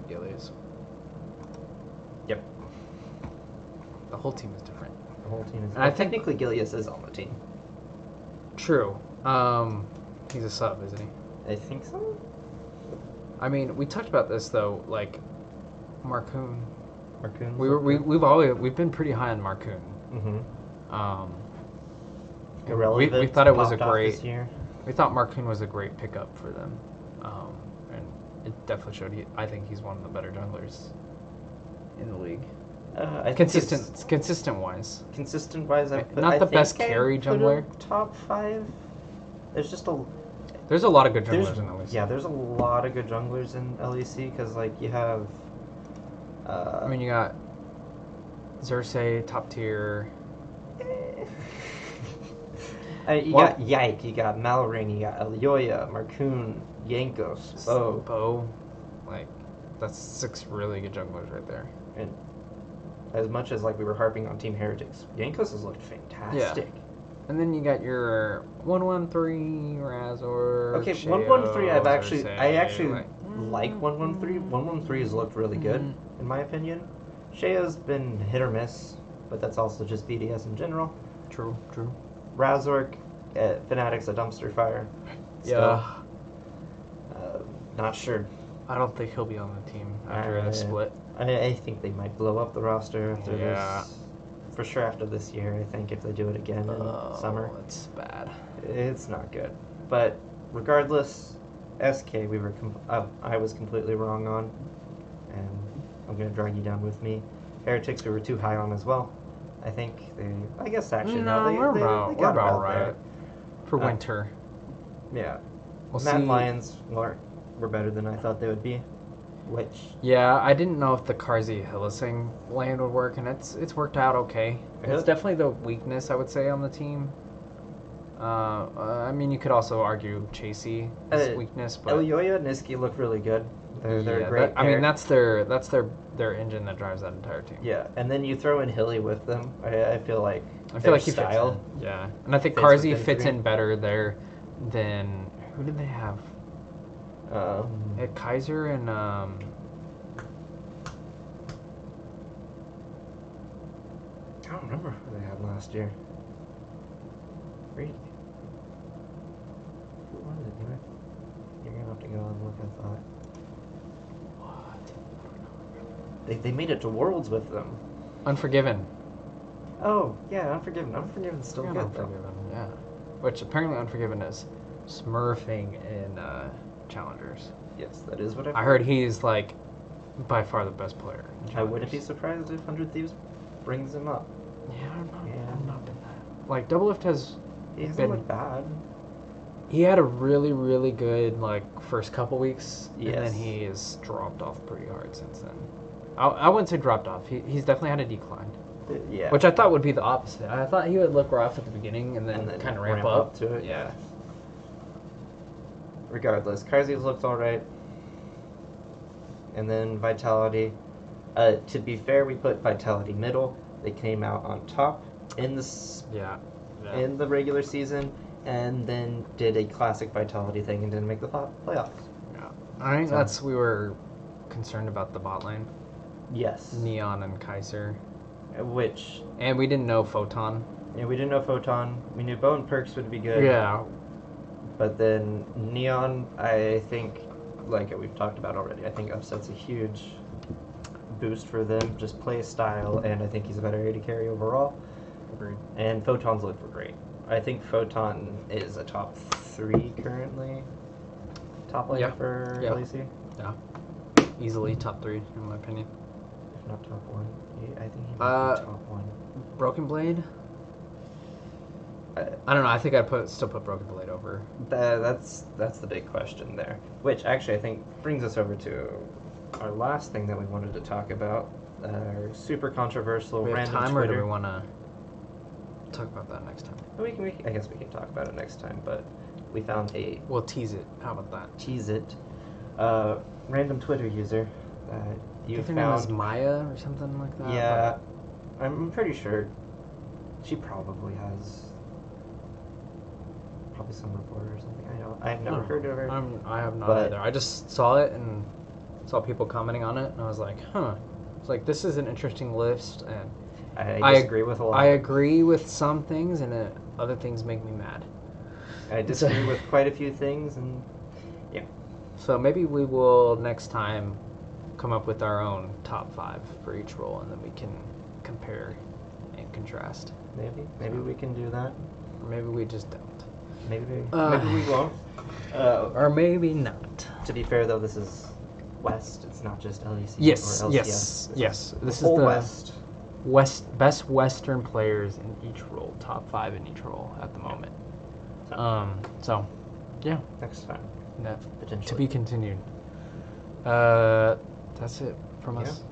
Speaker 2: Gillies.
Speaker 1: Yep,
Speaker 2: The whole team is different.
Speaker 1: the whole team is.
Speaker 2: And I think-
Speaker 1: technically Gilius is on the team.
Speaker 2: True. He's a sub, isn't he?
Speaker 1: I think so.
Speaker 2: I mean, we talked about this though. Like, Marcoon.
Speaker 1: Marcoon.
Speaker 2: We've been pretty high on Marcoon.
Speaker 1: Mm-hmm. Irrelevant.
Speaker 2: We thought it was a
Speaker 1: popped off
Speaker 2: great.
Speaker 1: this year.
Speaker 2: We thought Marcoon was a great pickup for them, and it definitely showed. I think he's one of the better junglers in the league.
Speaker 1: I think
Speaker 2: Consistent wise.
Speaker 1: Consistent wise,
Speaker 2: Not the best carry jungler.
Speaker 1: Top 5. There's just a.
Speaker 2: There's a lot of good junglers in LEC.
Speaker 1: Yeah, there's a lot of good junglers in LEC because like you have.
Speaker 2: I mean, you got Xerxes, top tier.
Speaker 1: You got Yike, you got Malrain, you got Elioya, Marcoon, Yankos,
Speaker 2: Bo. Like, that's 6 really good junglers right there.
Speaker 1: And as much as like we were harping on Team Heretics, Yankos has looked fantastic.
Speaker 2: Yeah. And then you got your 113 Razor.
Speaker 1: Okay,
Speaker 2: Sheo,
Speaker 1: 113 I actually like
Speaker 2: mm-hmm.
Speaker 1: 113. 113 has looked really good in my opinion. Shea's been hit or miss, but that's also just BDS in general.
Speaker 2: True.
Speaker 1: Razork at Fanatics a dumpster fire.
Speaker 2: Yeah.
Speaker 1: Not sure.
Speaker 2: I don't think he'll be on the team after the split.
Speaker 1: I think they might blow up the roster after this. For sure after this year, I think if they do it again in summer.
Speaker 2: It's bad.
Speaker 1: It's not good. But regardless, SK I was completely wrong on, and I'm gonna drag you down with me. Heretics we were too high on as well. I think I guess actually
Speaker 2: we're
Speaker 1: got
Speaker 2: about right
Speaker 1: there.
Speaker 2: for winter.
Speaker 1: Yeah.
Speaker 2: We'll
Speaker 1: Mad
Speaker 2: see.
Speaker 1: Lions were better than I thought they would be.
Speaker 2: Yeah, I didn't know if the Karzi Hillising lane would work, and it's worked out okay.
Speaker 1: Really?
Speaker 2: It's definitely the weakness I would say on the team. I mean, you could also argue Chasey is weakness, but
Speaker 1: Elioya and Niski look really good. They're a great.
Speaker 2: I mean, that's their engine that drives that entire team.
Speaker 1: Yeah, and then you throw in Hilly with them. I feel like
Speaker 2: he
Speaker 1: style
Speaker 2: fits in. Yeah, and I think
Speaker 1: fits
Speaker 2: Karzi
Speaker 1: within
Speaker 2: fits
Speaker 1: three.
Speaker 2: in better there than who did they have? At Kaiser and
Speaker 1: I don't remember who they had last year. Really? Who was it? You're gonna have to go and look. I thought. What? They made it to Worlds with them.
Speaker 2: Unforgiven.
Speaker 1: Oh yeah, Unforgiven. Unforgiven's still good
Speaker 2: Unforgiven, yeah. Which apparently Unforgiven is smurfing in Challengers.
Speaker 1: Yes, that is what
Speaker 2: I heard he's like by far the best player.
Speaker 1: I wouldn't be surprised if 100 Thieves brings him up.
Speaker 2: Yeah, I've not been that. Like Double Lift has
Speaker 1: He hasn't
Speaker 2: been
Speaker 1: looked bad.
Speaker 2: He had a really, really good like first couple weeks,
Speaker 1: Yes.
Speaker 2: and then he has dropped off pretty hard since then. I wouldn't say dropped off. He's definitely had a decline.
Speaker 1: Yeah.
Speaker 2: Which I thought would be the opposite. I thought he would look rough at the beginning and then kind of ramp up
Speaker 1: to it.
Speaker 2: Yeah.
Speaker 1: Regardless, Karzi's looked alright. And then Vitality. To be fair, we put Vitality middle. They came out on top in in the regular season, and then did a classic Vitality thing and didn't make the playoffs.
Speaker 2: Yeah. I think we were concerned about the bot lane.
Speaker 1: Yes.
Speaker 2: Neon and Kaiser.
Speaker 1: And
Speaker 2: we didn't know Photon.
Speaker 1: Yeah, we didn't know Photon. We knew Bone Perks would be good.
Speaker 2: Yeah.
Speaker 1: But then Neon, I think, like we've talked about already, I think Upset's a huge boost for them, just play style, and I think he's a better AD carry overall.
Speaker 2: Agreed.
Speaker 1: And Photon's look great. I think Photon is a top 3 currently. Top lane for LEC.
Speaker 2: Yeah. Easily top 3 in my opinion.
Speaker 1: If not top 1. I think he might be top 1.
Speaker 2: Broken Blade? I don't know. I think I'd still put Broken Blade over.
Speaker 1: That's the big question there. Which actually I think brings us over to our last thing that we wanted to talk about. Super controversial
Speaker 2: we have
Speaker 1: random
Speaker 2: time,
Speaker 1: Twitter.
Speaker 2: or do we want to talk about that next time?
Speaker 1: I guess we can talk about it next time, but we found
Speaker 2: We'll tease it. How about that?
Speaker 1: Tease it. Random Twitter user.
Speaker 2: I think her name is Maya or something like that.
Speaker 1: Yeah, I'm pretty sure she probably has some reporter or something. I've never heard of her.
Speaker 2: I have not either. I just saw it and saw people commenting on it, and I was like, huh. It's like, this is an interesting list, and
Speaker 1: I disagree with a lot.
Speaker 2: I agree with some things, and other things make me mad.
Speaker 1: I disagree with quite a few things, and yeah.
Speaker 2: So maybe we will next time come up with our own top 5 for each role, and then we can compare and contrast.
Speaker 1: Maybe we can do that.
Speaker 2: Or maybe we just don't.
Speaker 1: Maybe we won't.
Speaker 2: Or maybe not.
Speaker 1: To be fair, though, this is West. It's not just LEC
Speaker 2: Yes,
Speaker 1: or LCS.
Speaker 2: yes. This is
Speaker 1: whole
Speaker 2: the
Speaker 1: West.
Speaker 2: best Western players in each role, top 5 in each role at the moment. So, yeah.
Speaker 1: Next time,
Speaker 2: No,
Speaker 1: potentially.
Speaker 2: to be continued. That's it from us.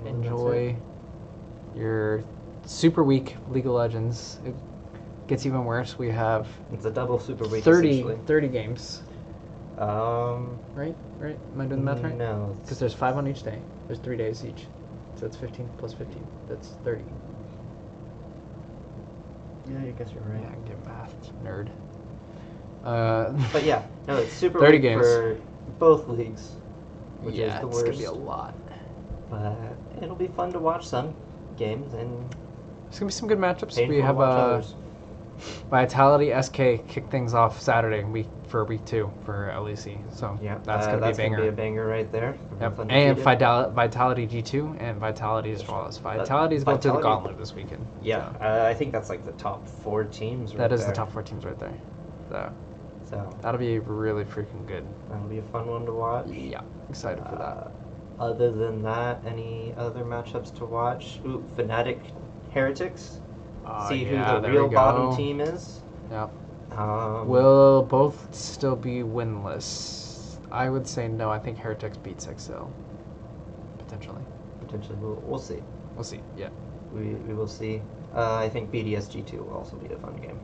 Speaker 2: Enjoy your super week League of Legends. It gets even worse. We have
Speaker 1: It's a double super week.
Speaker 2: 30 games.
Speaker 1: Um,
Speaker 2: Right? Am I doing the math right?
Speaker 1: No.
Speaker 2: Because there's 5 on each day. There's 3 days each. So it's 15 plus 15. That's 30.
Speaker 1: Yeah, I guess you're right.
Speaker 2: Yeah, get math, nerd.
Speaker 1: But yeah, no, it's super
Speaker 2: 30
Speaker 1: week
Speaker 2: games.
Speaker 1: for both leagues, which
Speaker 2: yeah,
Speaker 1: is the
Speaker 2: it's
Speaker 1: worst.
Speaker 2: gonna be a lot.
Speaker 1: But it'll be fun to watch some games and
Speaker 2: There's gonna be some good matchups.
Speaker 1: painful
Speaker 2: We
Speaker 1: to
Speaker 2: have
Speaker 1: watch others.
Speaker 2: Vitality SK kick things off Saturday for week 2 for LEC. So
Speaker 1: Yeah,
Speaker 2: that's gonna be a banger.
Speaker 1: Gonna be a banger right there.
Speaker 2: Yep.
Speaker 1: Both
Speaker 2: And
Speaker 1: undefeated.
Speaker 2: Vitality G2 and Vitality as well as Vitality is going through the
Speaker 1: Vitality-
Speaker 2: gauntlet this weekend.
Speaker 1: Yeah,
Speaker 2: So
Speaker 1: I think that's like the top 4 teams. Right
Speaker 2: that is
Speaker 1: there.
Speaker 2: the top 4 teams right there.
Speaker 1: So
Speaker 2: That'll be really freaking good.
Speaker 1: that'll be a fun one to watch.
Speaker 2: Yeah, excited for that.
Speaker 1: Other than that, any other matchups to watch? Ooh, Fnatic Heretics. See who
Speaker 2: yeah,
Speaker 1: the
Speaker 2: there
Speaker 1: real
Speaker 2: we go.
Speaker 1: bottom team is.
Speaker 2: Yep.
Speaker 1: Will
Speaker 2: Will both still be winless? I would say no. I think Heretics beats Excel. Potentially.
Speaker 1: potentially we'll see.
Speaker 2: We'll see. Yeah.
Speaker 1: We will see. I think BDS G2 will also be a fun game.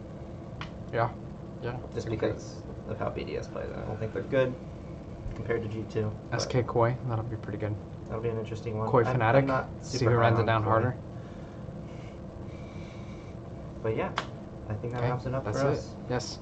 Speaker 2: Yeah. Yeah.
Speaker 1: Just
Speaker 2: Okay.
Speaker 1: because of how BDS plays. I don't think they're good compared to G2. but
Speaker 2: SK Koi, that'll be pretty good.
Speaker 1: That'll be an interesting one.
Speaker 2: Koi
Speaker 1: I'm
Speaker 2: Fnatic,
Speaker 1: not
Speaker 2: see
Speaker 1: super
Speaker 2: who
Speaker 1: high
Speaker 2: runs it
Speaker 1: on
Speaker 2: down
Speaker 1: Koi.
Speaker 2: harder.
Speaker 1: But yeah, I think that
Speaker 2: Okay,
Speaker 1: wraps it up
Speaker 2: that's
Speaker 1: for
Speaker 2: it.
Speaker 1: us.
Speaker 2: Yes.